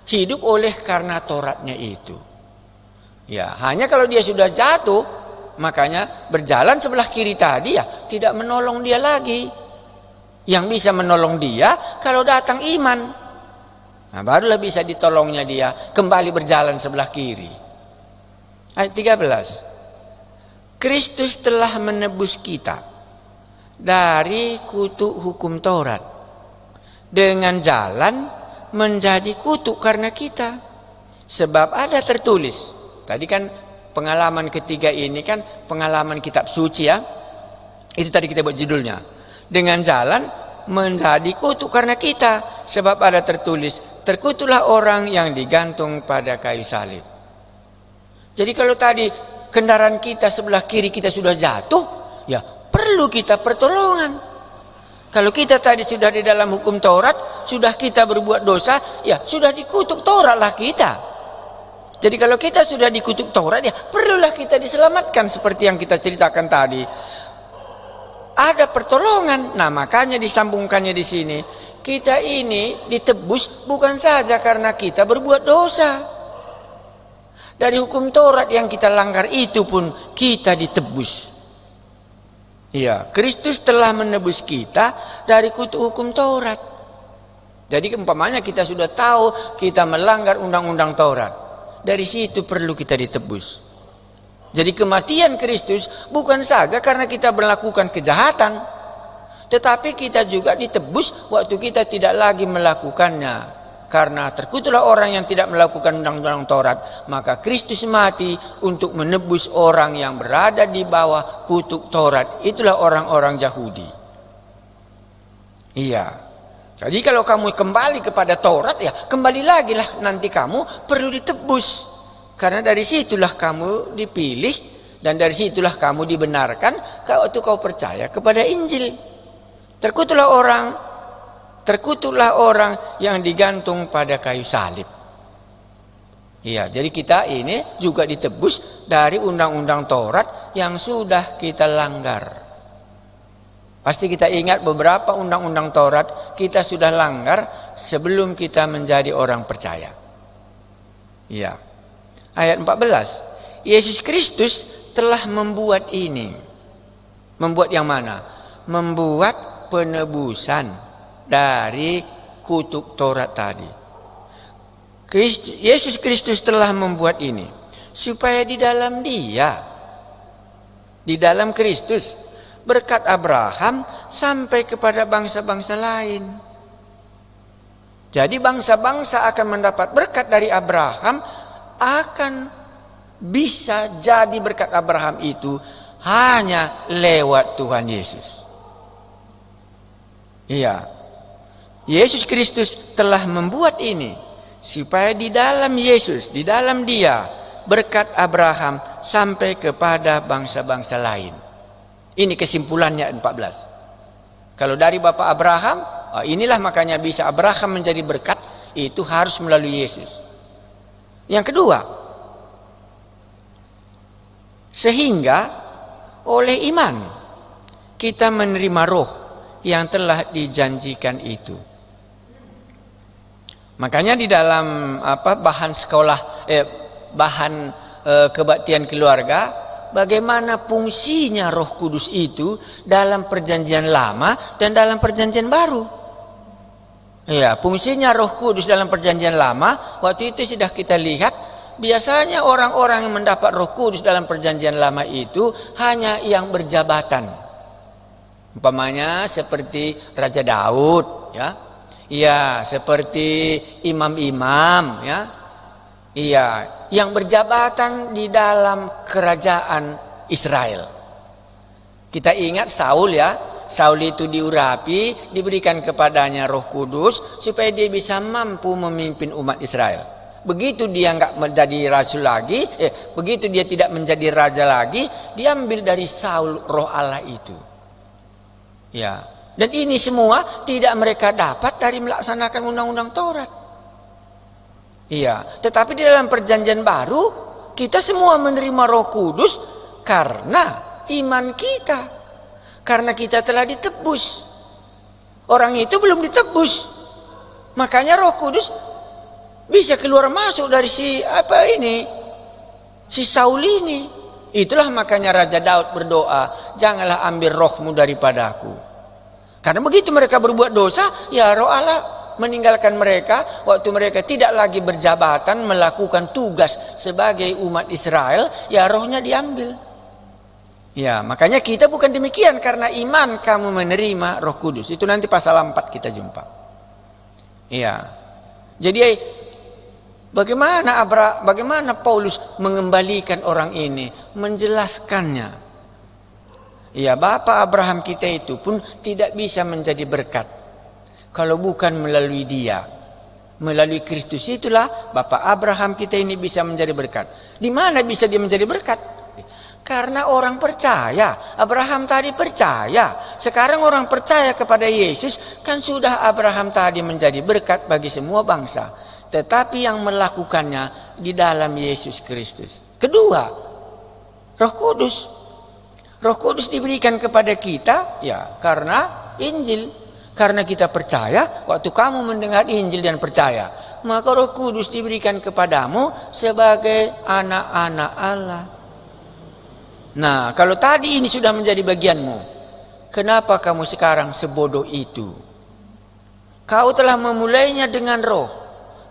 hidup oleh karena Tauratnya itu. Ya, hanya kalau dia sudah jatuh, makanya berjalan sebelah kiri tadi ya tidak menolong dia lagi. Yang bisa menolong dia kalau datang iman. Nah, barulah bisa ditolongnya dia kembali berjalan sebelah kiri. Ayat 13. Kristus telah menebus kita dari kutuk hukum Taurat dengan jalan menjadi kutuk karena kita. Sebab ada tertulis. Tadi kan pengalaman ketiga ini kan pengalaman kitab suci ya. Itu tadi kita buat judulnya. Dengan jalan menjadi kutuk karena kita. Sebab ada tertulis, terkutuklah orang yang digantung pada kayu salib. Jadi kalau tadi kendaraan kita sebelah kiri kita sudah jatuh, ya perlu kita pertolongan. Kalau kita tadi sudah di dalam hukum Taurat, sudah kita berbuat dosa, ya sudah dikutuk Taurat lah kita. Jadi kalau kita sudah dikutuk Taurat, ya perlulah kita diselamatkan seperti yang kita ceritakan tadi. Ada pertolongan. Nah, makanya disambungkannya di sini. Kita ini ditebus bukan saja karena kita berbuat dosa. Dari hukum Taurat yang kita langgar itu pun kita ditebus. Iya, Kristus telah menebus kita dari kutuk hukum Taurat. Jadi umpamanya kita sudah tahu kita melanggar undang-undang Taurat. Dari situ perlu kita ditebus. Jadi kematian Kristus bukan saja karena kita melakukan kejahatan, tetapi kita juga ditebus waktu kita tidak lagi melakukannya. Karena terkutuklah orang yang tidak melakukan undang-undang Taurat, maka Kristus mati untuk menebus orang yang berada di bawah kutuk Taurat. Itulah orang-orang Yahudi. Iya. Jadi kalau kamu kembali kepada Taurat, ya kembali lagi lah nanti kamu perlu ditebus. Karena dari situlah kamu dipilih dan dari situlah kamu dibenarkan waktu kau percaya kepada Injil. Terkutuklah orang yang digantung pada kayu salib. Iya, jadi kita ini juga ditebus dari undang-undang Taurat yang sudah kita langgar. Pasti kita ingat beberapa undang-undang Taurat kita sudah langgar sebelum kita menjadi orang percaya. Iya. Ayat 14. Yesus Kristus telah membuat ini. Membuat yang mana? Membuat penebusan dari kutuk Taurat tadi. Yesus Kristus telah membuat ini supaya di dalam Dia, di dalam Kristus, berkat Abraham sampai kepada bangsa-bangsa lain. Jadi bangsa-bangsa akan mendapat berkat dari Abraham, akan bisa jadi berkat Abraham itu hanya lewat Tuhan Yesus. Iya, Yesus Kristus telah membuat ini supaya di dalam Yesus, di dalam Dia, berkat Abraham sampai kepada bangsa-bangsa lain. Ini kesimpulannya 14. Kalau dari Bapak Abraham, inilah makanya bisa Abraham menjadi berkat. itu harus melalui Yesus. Yang kedua, sehingga oleh iman kita menerima roh yang telah dijanjikan itu. Makanya di dalam bahan sekolah kebaktian keluarga, bagaimana fungsinya Roh Kudus itu dalam perjanjian lama dan dalam perjanjian baru. Ya, fungsinya Roh Kudus dalam perjanjian lama waktu itu sudah kita lihat, biasanya orang-orang yang mendapat Roh Kudus dalam perjanjian lama itu hanya yang berjabatan. Umpamanya seperti Raja Daud, ya. Iya, seperti imam-imam, ya. Iya, yang berjabatan di dalam kerajaan Israel. Kita ingat Saul, ya. Saul itu diurapi, diberikan kepadanya Roh Kudus supaya dia bisa mampu memimpin umat Israel. Begitu dia enggak menjadi rasul lagi, begitu dia tidak menjadi raja lagi, diambil dari Saul Roh Allah itu. Ya, dan ini semua tidak mereka dapat dari melaksanakan undang-undang Taurat. Iya, tetapi di dalam perjanjian baru kita semua menerima Roh Kudus karena iman kita, karena kita telah ditebus. Orang itu belum ditebus, makanya Roh Kudus bisa keluar masuk dari si Saul ini. Itulah makanya Raja Daud berdoa, janganlah ambil rohmu daripadaku. Karena begitu mereka berbuat dosa, ya Roh Allah meninggalkan mereka waktu mereka tidak lagi berjabatan melakukan tugas sebagai umat Israel, ya rohnya diambil. Ya, makanya kita bukan demikian, karena iman kamu menerima Roh Kudus. Itu nanti pasal 4 kita jumpa. Ya. Jadi bagaimana Paulus mengembalikan orang ini, menjelaskannya. Ya, Bapak Abraham kita itu pun tidak bisa menjadi berkat kalau bukan melalui dia. Melalui Kristus itulah Bapak Abraham kita ini bisa menjadi berkat. Di mana bisa dia menjadi berkat? Karena orang percaya. Abraham tadi percaya. Sekarang orang percaya kepada Yesus, kan sudah Abraham tadi menjadi berkat bagi semua bangsa. Tetapi yang melakukannya di dalam Yesus Kristus. Kedua, Roh Kudus. Roh Kudus diberikan kepada kita, ya, karena Injil. Karena kita percaya, waktu kamu mendengar Injil dan percaya, maka Roh Kudus diberikan kepadamu sebagai anak-anak Allah. Nah, kalau tadi ini sudah menjadi bagianmu, kenapa kamu sekarang sebodoh itu? Kau telah memulainya dengan roh.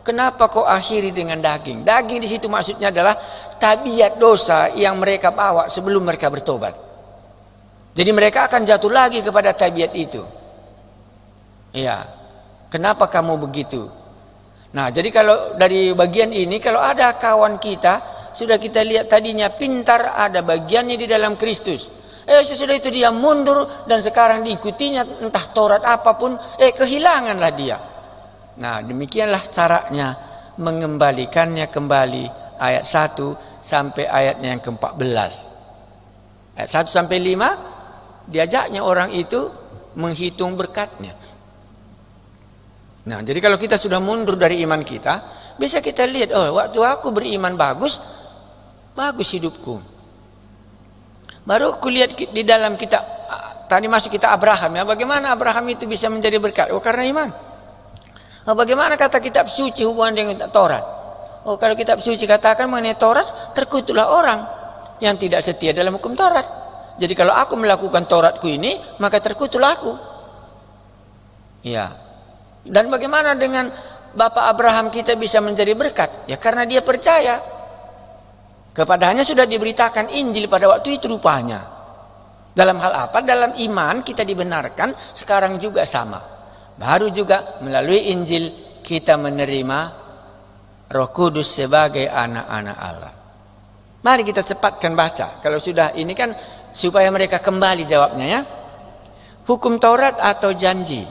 Kenapa kau akhiri dengan daging? Daging di situ maksudnya adalah tabiat dosa yang mereka bawa sebelum mereka bertobat. Jadi mereka akan jatuh lagi kepada tabiat itu. Iya. Kenapa kamu begitu? Nah, jadi kalau dari bagian ini, kalau ada kawan kita, sudah kita lihat tadinya pintar, ada bagiannya di dalam Kristus. Sesudah itu dia mundur dan sekarang diikutinya entah Taurat apapun, kehilanganlah dia. Nah, demikianlah caranya mengembalikannya kembali, ayat 1 sampai ayatnya yang ke-14. Ayat 1 sampai 5 diajaknya orang itu menghitung berkatnya. Nah, jadi kalau kita sudah mundur dari iman kita, bisa kita lihat, waktu aku beriman bagus hidupku. Baru aku lihat di dalam kitab, tadi masuk kitab Abraham, ya, bagaimana Abraham itu bisa menjadi berkat? Karena iman. Bagaimana kata kitab suci hubungan dengan Taurat? Kalau kitab suci katakan mengenai Taurat, terkutuklah orang yang tidak setia dalam hukum Taurat. Jadi kalau aku melakukan Tauratku ini, maka terkutuklah aku. Ya. Dan bagaimana dengan Bapak Abraham kita bisa menjadi berkat? Ya, karena dia percaya. Kepadanya sudah diberitakan Injil pada waktu itu rupanya. Dalam hal apa? Dalam iman kita dibenarkan, sekarang juga sama. Baru juga melalui Injil kita menerima Roh Kudus sebagai anak-anak Allah. Mari kita cepatkan baca. Kalau sudah ini kan supaya mereka kembali jawabnya, ya. Hukum Taurat atau janji.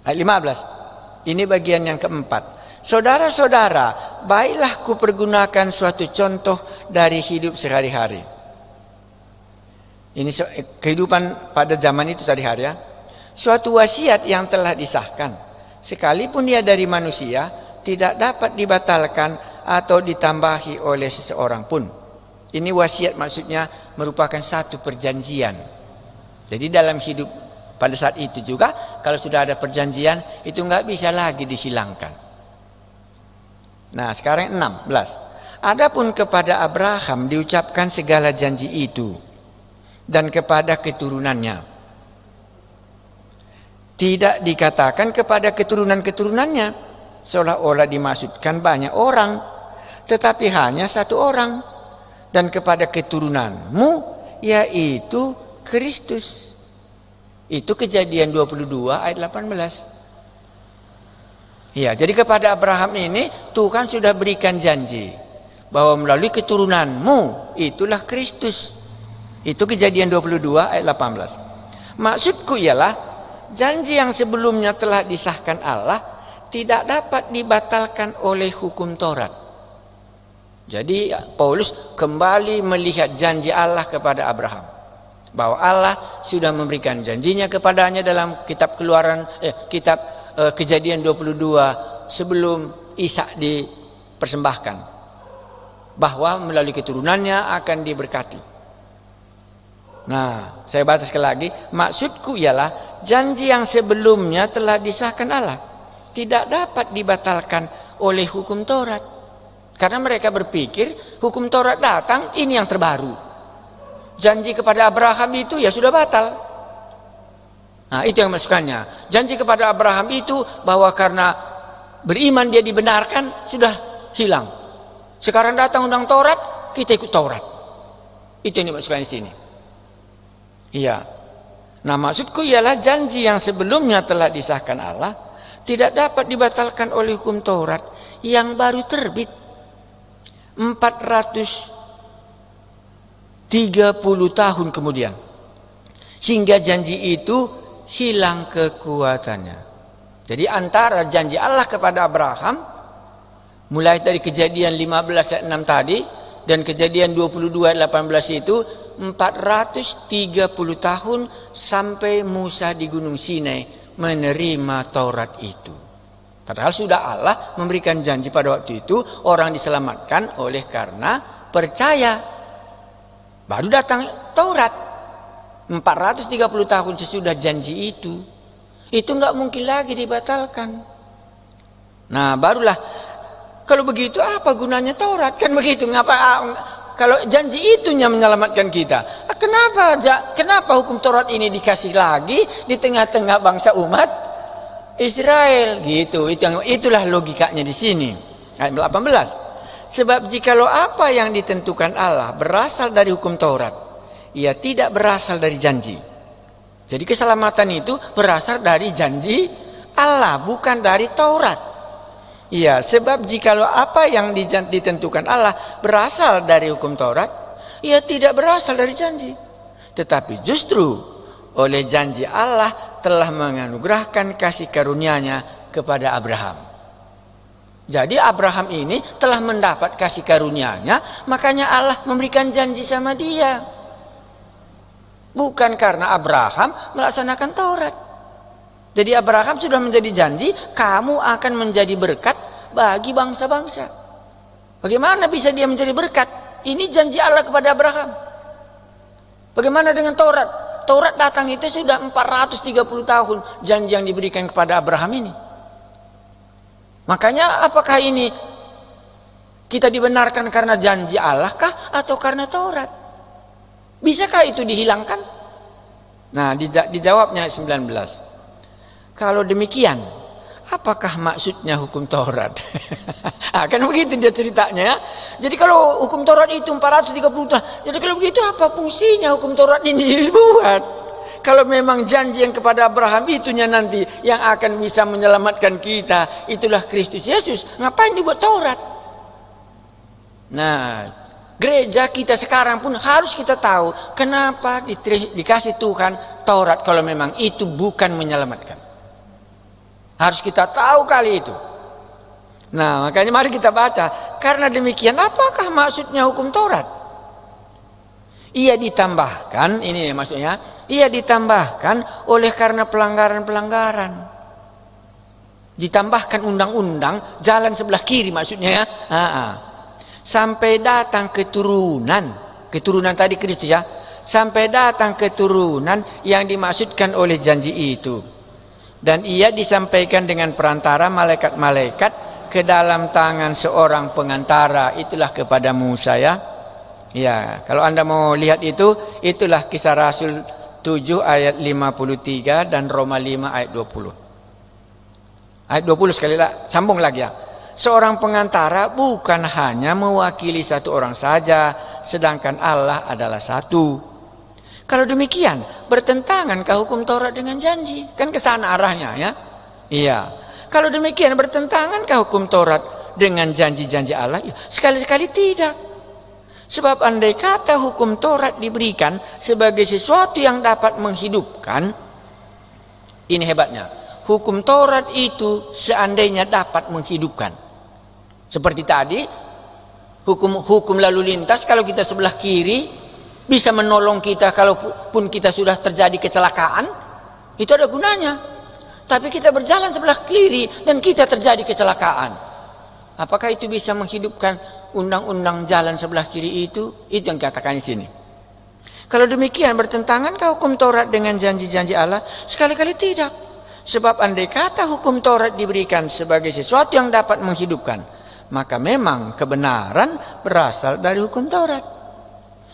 Ayat 15. Ini bagian yang keempat. Saudara-saudara, baiklah kupergunakan suatu contoh dari hidup sehari-hari. Ini kehidupan pada zaman itu sehari-hari, ya. Suatu wasiat yang telah disahkan. sekalipun ia dari manusia, tidak dapat dibatalkan atau ditambahi oleh seseorang pun. Ini wasiat maksudnya merupakan satu perjanjian. Jadi dalam hidup pada saat itu juga, kalau sudah ada perjanjian, itu nggak bisa lagi dihilangkan. Nah, sekarang 16. Adapun kepada Abraham diucapkan segala janji itu, dan kepada keturunannya. Tidak dikatakan kepada keturunan-keturunannya, seolah-olah dimaksudkan banyak orang, tetapi hanya satu orang. Dan kepada keturunanmu, yaitu Kristus. Itu Kejadian 22 ayat 18. Ya, jadi kepada Abraham ini Tuhan sudah berikan janji bahwa melalui keturunanmu itulah Kristus. Itu Kejadian 22 ayat 18. Maksudku ialah janji yang sebelumnya telah disahkan Allah tidak dapat dibatalkan oleh hukum Taurat. Jadi Paulus kembali melihat janji Allah kepada Abraham, bahwa Allah sudah memberikan janjinya kepadanya dalam kitab Kejadian 22 sebelum Ishak dipersembahkan, bahwa melalui keturunannya akan diberkati. Nah, saya baca sekali lagi, maksudku ialah janji yang sebelumnya telah disahkan Allah tidak dapat dibatalkan oleh hukum Taurat. Karena mereka berpikir hukum Taurat datang, ini yang terbaru. Janji kepada Abraham itu ya sudah batal. Nah, itu yang masukannya. Janji kepada Abraham itu bahwa karena beriman dia dibenarkan, sudah hilang. Sekarang datang undang Taurat, kita ikut Taurat. Itu yang dimasukkan di sini. Iya. Nah, maksudku ialah janji yang sebelumnya telah disahkan Allah tidak dapat dibatalkan oleh hukum Taurat yang baru terbit 430 tahun kemudian, sehingga janji itu hilang kekuatannya. Jadi antara janji Allah kepada Abraham mulai dari Kejadian 15 ayat 6 tadi dan Kejadian 22 ayat 18 itu 430 tahun sampai Musa di Gunung Sinai menerima Taurat itu. Padahal sudah Allah memberikan janji pada waktu itu orang diselamatkan oleh karena percaya. Baru datang Taurat 430 tahun sesudah janji itu nggak mungkin lagi dibatalkan. Nah, barulah kalau begitu apa gunanya Taurat? Kan begitu, ngapa kalau janji itunya menyelamatkan kita? Kenapa hukum Taurat ini dikasih lagi di tengah-tengah bangsa umat Israel gitu? Itulah logikanya di sini. Ayat 18. Sebab jikalau apa yang ditentukan Allah berasal dari hukum Taurat, ia tidak berasal dari janji. Jadi keselamatan itu berasal dari janji Allah, bukan dari Taurat. Iya, sebab jikalau apa yang ditentukan Allah berasal dari hukum Taurat, ia tidak berasal dari janji. Tetapi justru oleh janji Allah telah menganugerahkan kasih karunia-Nya kepada Abraham. Jadi Abraham ini telah mendapat kasih karunia-Nya, makanya Allah memberikan janji sama dia. Bukan karena Abraham melaksanakan Taurat. Jadi Abraham sudah menjadi janji, kamu akan menjadi berkat bagi bangsa-bangsa. Bagaimana bisa dia menjadi berkat? Ini janji Allah kepada Abraham. Bagaimana dengan Taurat? Taurat datang itu sudah 430 tahun janji yang diberikan kepada Abraham ini. Makanya apakah ini kita dibenarkan karena janji Allah kah atau karena Taurat? Bisakah itu dihilangkan? Nah, dijawabnya 19. Kalau demikian, apakah maksudnya hukum Taurat? Kan begitu dia ceritanya ya. Jadi kalau hukum Taurat itu 430 tahun, jadi kalau begitu apa fungsinya hukum Taurat ini dibuat? Kalau memang janji yang kepada Abraham itunya nanti yang akan bisa menyelamatkan kita, itulah Kristus Yesus, ngapain dibuat Taurat? Nah, gereja kita sekarang pun harus kita tahu kenapa dikasih Tuhan Taurat kalau memang itu bukan menyelamatkan. Harus kita tahu kali itu. Nah, makanya mari kita baca. Karena demikian, apakah maksudnya hukum Taurat? Ia ditambahkan, ini maksudnya, ia ditambahkan oleh karena pelanggaran-pelanggaran. Ditambahkan undang-undang jalan sebelah kiri maksudnya ya. Sampai datang keturunan tadi Kristus ya. Sampai datang keturunan yang dimaksudkan oleh janji itu. Dan ia disampaikan dengan perantara malaikat-malaikat ke dalam tangan seorang pengantara. Itulah kepada Musa ya. Ya, kalau Anda mau lihat itu, itulah Kisah Rasul 7 ayat 53 dan Roma 5 ayat 20. Ayat 20 sekali lagi, sambung lagi ya. Seorang pengantara bukan hanya mewakili satu orang saja, sedangkan Allah adalah satu. Kalau demikian, bertentangankah hukum Taurat dengan janji? Kan ke sana arahnya ya. Iya. Kalau demikian, bertentangankah hukum Taurat dengan janji-janji Allah? Ya, sekali-sekali tidak. Sebab andai kata hukum Taurat diberikan sebagai sesuatu yang dapat menghidupkan, ini hebatnya, hukum Taurat itu seandainya dapat menghidupkan. Seperti tadi, hukum lalu lintas kalau kita sebelah kiri bisa menolong kita kalaupun kita sudah terjadi kecelakaan, itu ada gunanya. Tapi kita berjalan sebelah kiri dan kita terjadi kecelakaan. Apakah itu bisa menghidupkan undang-undang jalan sebelah kiri itu? Itu yang dikatakan di sini. Kalau demikian, bertentangankah hukum Taurat dengan janji-janji Allah? Sekali-kali tidak. Sebab andai kata hukum Taurat diberikan sebagai sesuatu yang dapat menghidupkan, maka memang kebenaran berasal dari hukum Taurat.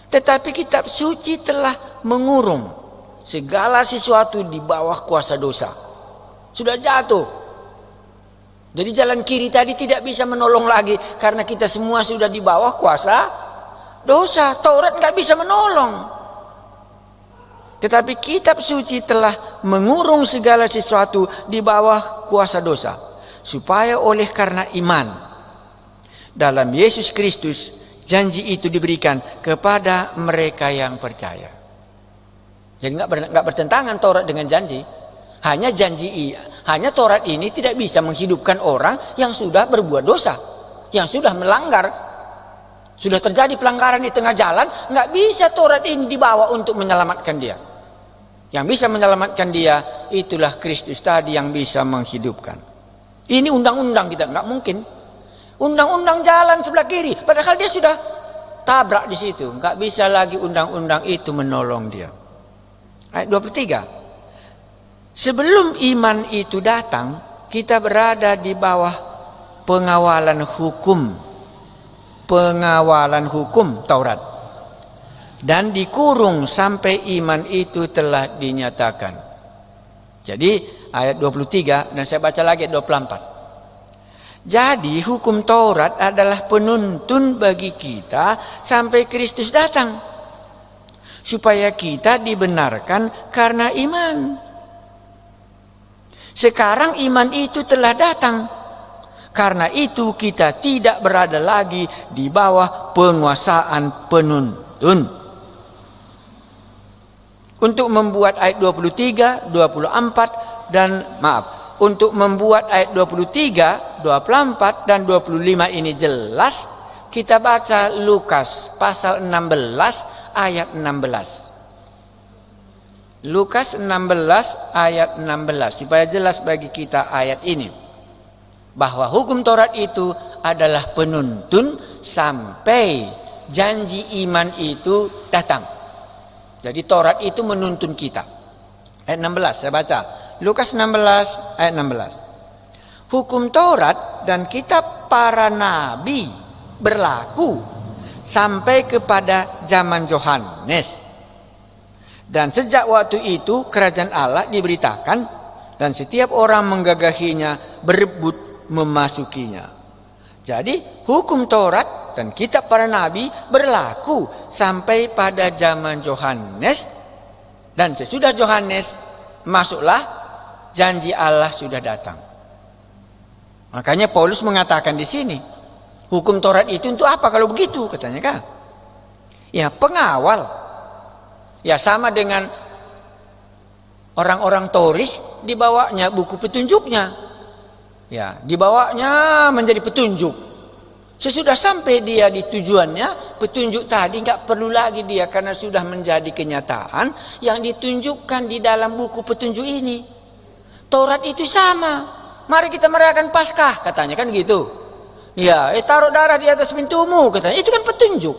Tetapi kitab suci telah mengurung segala sesuatu di bawah kuasa dosa. Sudah jatuh. Jadi jalan kiri tadi tidak bisa menolong lagi karena kita semua sudah di bawah kuasa dosa. Taurat nggak bisa menolong. Tetapi kitab suci telah mengurung segala sesuatu di bawah kuasa dosa, supaya oleh karena iman dalam Yesus Kristus janji itu diberikan kepada mereka yang percaya. Jadi nggak bertentangan Taurat dengan janji. Hanya Taurat ini tidak bisa menghidupkan orang yang sudah berbuat dosa, yang sudah melanggar, sudah terjadi pelanggaran di tengah jalan. Nggak bisa Taurat ini dibawa untuk menyelamatkan dia. Yang bisa menyelamatkan dia itulah Kristus tadi yang bisa menghidupkan. Ini undang-undang kita nggak mungkin. Undang-undang jalan sebelah kiri, padahal dia sudah tabrak di situ. Nggak bisa lagi undang-undang itu menolong dia. Ayat 23. Sebelum iman itu datang, kita berada di bawah pengawalan hukum Taurat, dan dikurung sampai iman itu telah dinyatakan. Jadi ayat 23 dan saya baca lagi ayat 24. Jadi hukum Taurat adalah penuntun bagi kita sampai Kristus datang, supaya kita dibenarkan karena iman. Sekarang iman itu telah datang. Karena itu kita tidak berada lagi di bawah penguasaan penuntun. Untuk membuat ayat 23, 24 dan untuk membuat ayat 23, 24 dan 25 ini jelas, kita baca Lukas pasal 16 ayat 16. Lukas 16 ayat 16 supaya jelas bagi kita ayat ini bahwa hukum Taurat itu adalah penuntun sampai janji iman itu datang. Jadi Taurat itu menuntun kita. Ayat 16 saya baca. Lukas 16 ayat 16. Hukum Taurat dan kitab para nabi berlaku sampai kepada zaman Yohanes. Dan sejak waktu itu kerajaan Allah diberitakan dan setiap orang menggagahinya, berebut memasukinya. Jadi hukum Taurat dan kitab para nabi berlaku sampai pada zaman Yohanes, dan sesudah Yohanes masuklah janji Allah sudah datang. Makanya Paulus mengatakan di sini, hukum Taurat itu untuk apa kalau begitu, katanya kan? Ya, pengawal. Ya, sama dengan orang-orang Toris dibawanya buku petunjuknya. Ya, dibawanya menjadi petunjuk. Sesudah sampai dia di tujuannya, petunjuk tadi nggak perlu lagi dia karena sudah menjadi kenyataan yang ditunjukkan di dalam buku petunjuk ini. Taurat itu sama. mari kita merayakan Paskah, katanya kan gitu. Ya, taruh darah di atas pintumu, katanya. Itu kan petunjuk.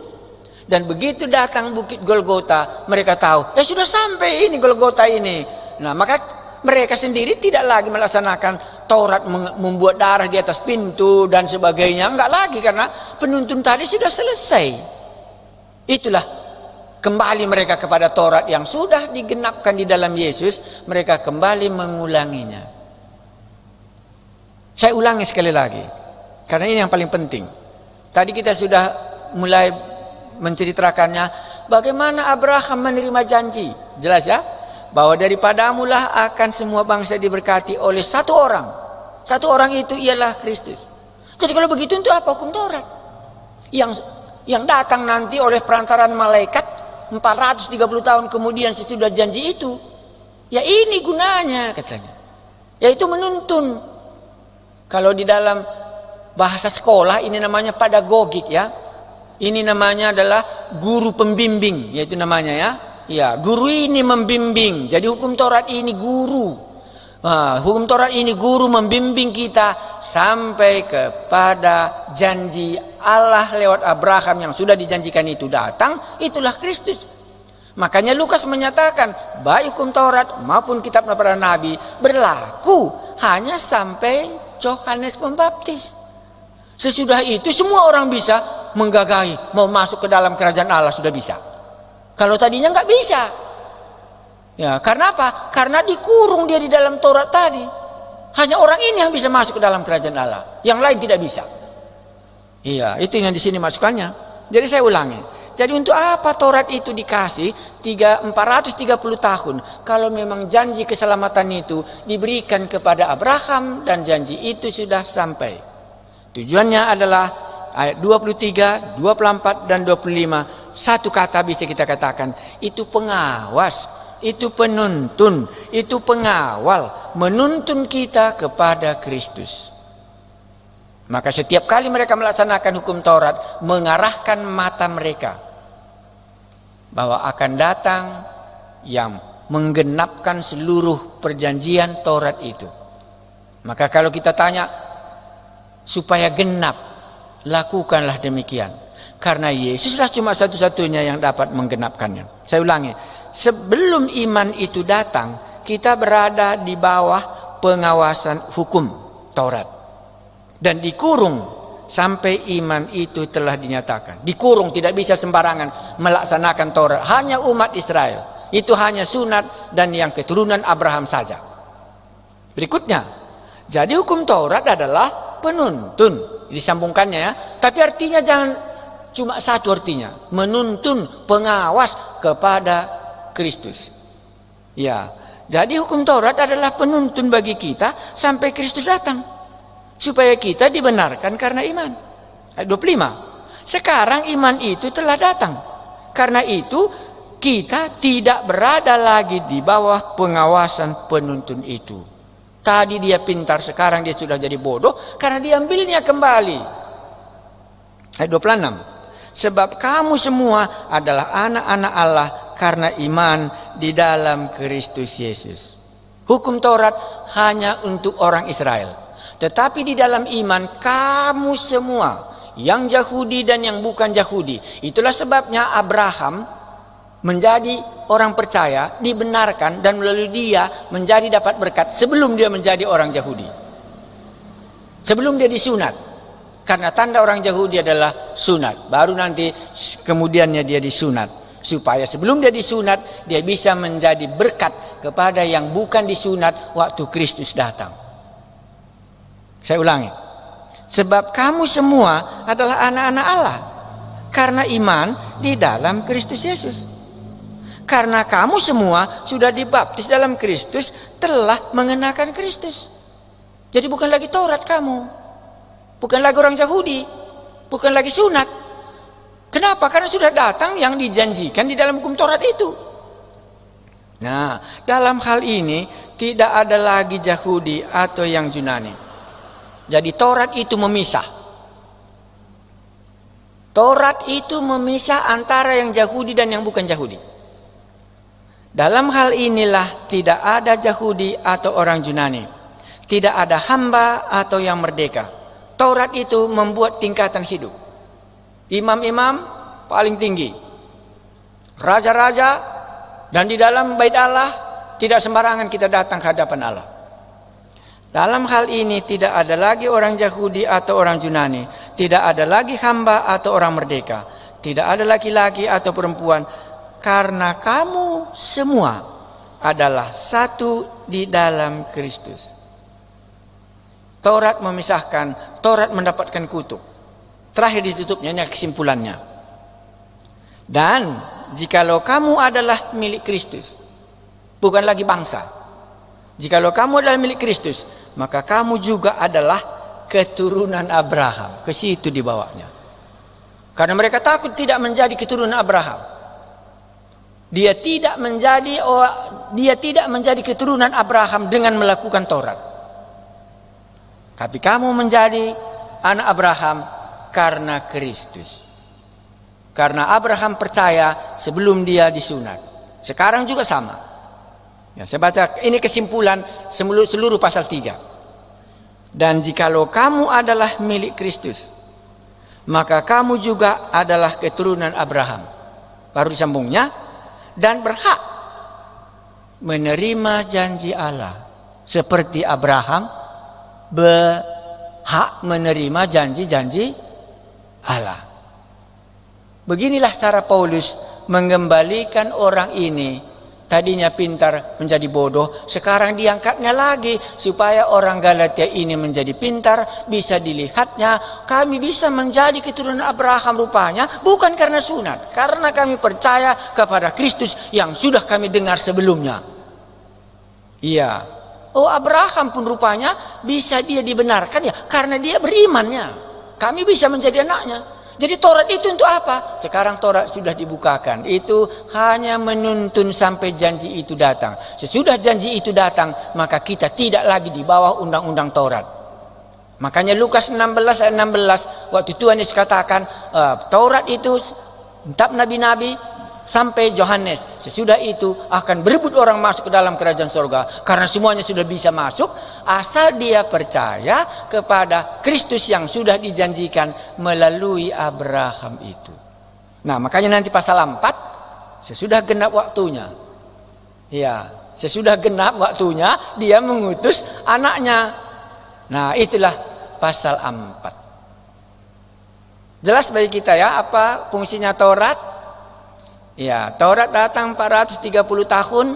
Dan begitu datang bukit Golgota, mereka tahu, ya sudah sampai ini Golgota ini. Nah, maka mereka sendiri tidak lagi melaksanakan Taurat membuat darah di atas pintu dan sebagainya. Enggak lagi, karena penuntun tadi sudah selesai. Itulah kembali mereka kepada Taurat yang sudah digenapkan di dalam Yesus. Mereka kembali mengulanginya. Saya ulangi sekali lagi, karena ini yang paling penting. Tadi kita sudah mulai menceritakannya bagaimana Abraham menerima janji. Jelas ya, bahwa daripadamulah akan semua bangsa diberkati oleh satu orang. Satu orang itu ialah Kristus. Jadi kalau begitu untuk apa hukum Taurat? Yang datang nanti oleh perantaran malaikat 430 tahun kemudian sesudah janji itu. Ya ini gunanya, katanya. Yaitu menuntun. Kalau di dalam bahasa sekolah ini namanya pedagogik ya. Ini namanya adalah guru pembimbing, yaitu namanya ya. Ya, guru ini membimbing. Jadi hukum Taurat ini guru. Hukum Taurat ini guru membimbing kita sampai kepada janji Allah lewat Abraham yang sudah dijanjikan itu datang. Itulah Kristus. Makanya Lukas menyatakan baik hukum Taurat maupun kitab para nabi berlaku hanya sampai Yohanes Pembaptis. Sesudah itu semua orang bisa menggagahi mau masuk ke dalam kerajaan Allah, sudah bisa. Kalau tadinya nggak bisa. Ya, karena apa? Karena dikurung dia di dalam Taurat tadi. Hanya orang ini yang bisa masuk ke dalam kerajaan Allah, yang lain tidak bisa. Iya, itu yang di sini masukannya. Jadi saya ulangi. Jadi untuk apa Taurat itu dikasih 430 tahun kalau memang janji keselamatan itu diberikan kepada Abraham dan janji itu sudah sampai. Tujuannya adalah ayat 23, 24 dan 25. Satu kata bisa kita katakan, itu pengawas, itu penuntun, itu pengawal, menuntun kita kepada Kristus. Maka setiap kali mereka melaksanakan hukum Taurat, mengarahkan mata mereka bahwa akan datang yang menggenapkan seluruh perjanjian Taurat itu. Maka kalau kita tanya supaya genap, lakukanlah demikian. Karena Yesuslah cuma satu-satunya yang dapat menggenapkannya. Saya ulangi, sebelum iman itu datang, kita berada di bawah pengawasan hukum Taurat. Dan dikurung sampai iman itu telah dinyatakan. Dikurung, tidak bisa sembarangan melaksanakan Taurat. Hanya umat Israel. Itu hanya sunat dan yang keturunan Abraham saja. Berikutnya, jadi hukum Taurat adalah penuntun, disambungkannya ya. Tapi artinya jangan cuma satu artinya, menuntun, pengawas kepada Kristus. Ya, jadi hukum Taurat adalah penuntun bagi kita sampai Kristus datang, supaya kita dibenarkan karena iman. Ayat 25. Sekarang iman itu telah datang. Karena itu kita tidak berada lagi di bawah pengawasan penuntun itu. Tadi dia pintar, sekarang dia sudah jadi bodoh karena diambilnya kembali. Ayat 26. Sebab kamu semua adalah anak-anak Allah karena iman di dalam Kristus Yesus. Hukum Taurat hanya untuk orang Israel. Tetapi di dalam iman kamu semua, yang Yahudi dan yang bukan Yahudi. Itulah sebabnya Abraham menjadi orang percaya, dibenarkan, dan melalui dia menjadi dapat berkat sebelum dia menjadi orang Yahudi, sebelum dia disunat. Karena tanda orang Yahudi adalah sunat, baru nanti kemudiannya dia disunat, supaya sebelum dia disunat dia bisa menjadi berkat kepada yang bukan disunat waktu Kristus datang. Saya ulangi, sebab kamu semua adalah anak-anak Allah karena iman di dalam Kristus Yesus. Karena kamu semua sudah dibaptis dalam Kristus, telah mengenakan Kristus. Jadi bukan lagi Taurat kamu, bukan lagi orang Yahudi, bukan lagi sunat. Kenapa? Karena sudah datang yang dijanjikan di dalam hukum Taurat itu. Nah, dalam hal ini tidak ada lagi Yahudi atau yang Yunani. Jadi Taurat itu memisah. Taurat itu memisah antara yang Yahudi dan yang bukan Yahudi. Dalam hal inilah tidak ada Yahudi atau orang Yunani. Tidak ada hamba atau yang merdeka. Taurat itu membuat tingkatan hidup. Imam-imam paling tinggi, raja-raja, dan di dalam bait Allah tidak sembarangan kita datang ke hadapan Allah. Dalam hal ini tidak ada lagi orang Yahudi atau orang Yunani, tidak ada lagi hamba atau orang merdeka, tidak ada laki-laki atau perempuan, karena kamu semua adalah satu di dalam Kristus. Taurat memisahkan, Taurat mendapatkan kutuk. Terakhir ditutupnya, ini kesimpulannya. Dan jikalau kamu adalah milik Kristus, bukan lagi bangsa. Jikalau kamu adalah milik Kristus, maka kamu juga adalah keturunan Abraham. Ke situ dibawanya. Karena mereka takut tidak menjadi keturunan Abraham. Dia tidak menjadi keturunan Abraham dengan melakukan Taurat. Tapi kamu menjadi anak Abraham karena Kristus. Karena Abraham percaya sebelum dia disunat. Sekarang juga sama. Ya, saya baca ini kesimpulan seluruh pasal 3. Dan jikalau kamu adalah milik Kristus, maka kamu juga adalah keturunan Abraham. Baru disambungnya, dan berhak menerima janji Allah seperti Abraham berhak menerima janji-janji Allah. Beginilah cara Paulus mengembalikan orang ini, tadinya pintar menjadi bodoh, sekarang diangkatnya lagi supaya orang Galatia ini menjadi pintar. Bisa dilihatnya, kami bisa menjadi keturunan Abraham rupanya bukan karena sunat, karena kami percaya kepada Kristus yang sudah kami dengar sebelumnya. Iya. Oh, Abraham pun rupanya bisa dia dibenarkan ya karena dia berimannya. Kami bisa menjadi anaknya. Jadi Taurat itu untuk apa? Sekarang Taurat sudah dibukakan. Itu hanya menuntun sampai janji itu datang. Sesudah janji itu datang, maka kita tidak lagi di bawah undang-undang Taurat. Makanya Lukas 16 ayat 16, waktu Tuhan Yesus katakan Taurat itu kitab nabi-nabi sampai Yohanes. Sesudah itu akan berebut orang masuk ke dalam kerajaan surga. Karena semuanya sudah bisa masuk, asal dia percaya kepada Kristus yang sudah dijanjikan melalui Abraham itu. Nah, makanya nanti pasal 4, sesudah genap waktunya. Ya, sesudah genap waktunya dia mengutus anaknya. Nah, itulah pasal 4. Jelas bagi kita ya apa fungsinya Taurat? Ya, Taurat datang 430 tahun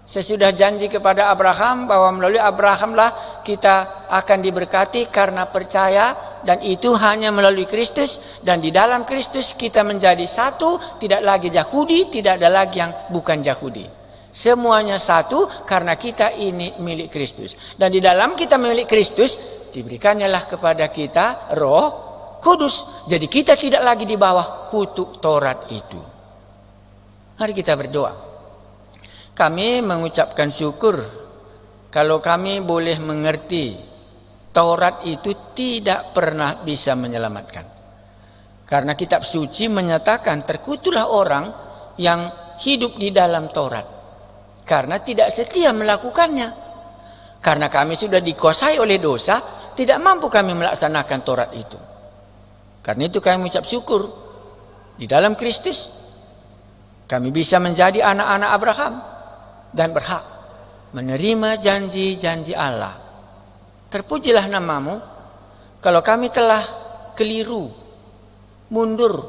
sesudah janji kepada Abraham bahwa melalui Abrahamlah kita akan diberkati karena percaya, dan itu hanya melalui Kristus, dan di dalam Kristus kita menjadi satu, tidak lagi Yahudi, tidak ada lagi yang bukan Yahudi. Semuanya satu karena kita ini milik Kristus. Dan di dalam kita milik Kristus diberikannya kepada kita Roh Kudus. Jadi kita tidak lagi di bawah kutuk Taurat itu. Mari kita berdoa. Kami mengucapkan syukur kalau kami boleh mengerti Taurat itu tidak pernah bisa menyelamatkan. Karena kitab suci menyatakan terkutuklah orang yang hidup di dalam Taurat karena tidak setia melakukannya. Karena kami sudah dikuasai oleh dosa, tidak mampu kami melaksanakan Taurat itu. Karena itu kami mengucap syukur di dalam Kristus kami bisa menjadi anak-anak Abraham dan berhak menerima janji-janji Allah. Terpujilah namamu kalau kami telah keliru, mundur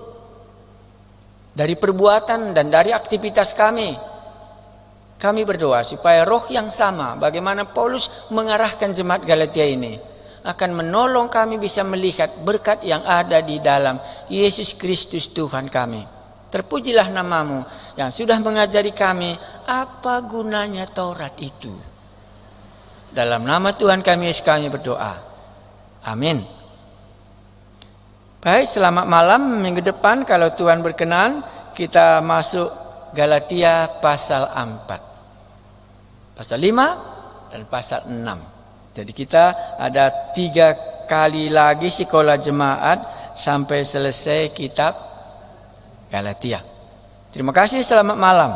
dari perbuatan dan dari aktivitas kami. Kami berdoa supaya roh yang sama bagaimana Paulus mengarahkan jemaat Galatia ini akan menolong kami bisa melihat berkat yang ada di dalam Yesus Kristus Tuhan kami. Terpujilah namamu yang sudah mengajari kami apa gunanya Taurat itu. Dalam nama Tuhan kami Yesus kami berdoa. Amin. Baik, selamat malam. Minggu depan kalau Tuhan berkenan kita masuk Galatia pasal 4. Pasal 5 dan pasal 6. Jadi kita ada 3 kali lagi sekolah jemaat sampai selesai kitab Galatia. Terima kasih, selamat malam.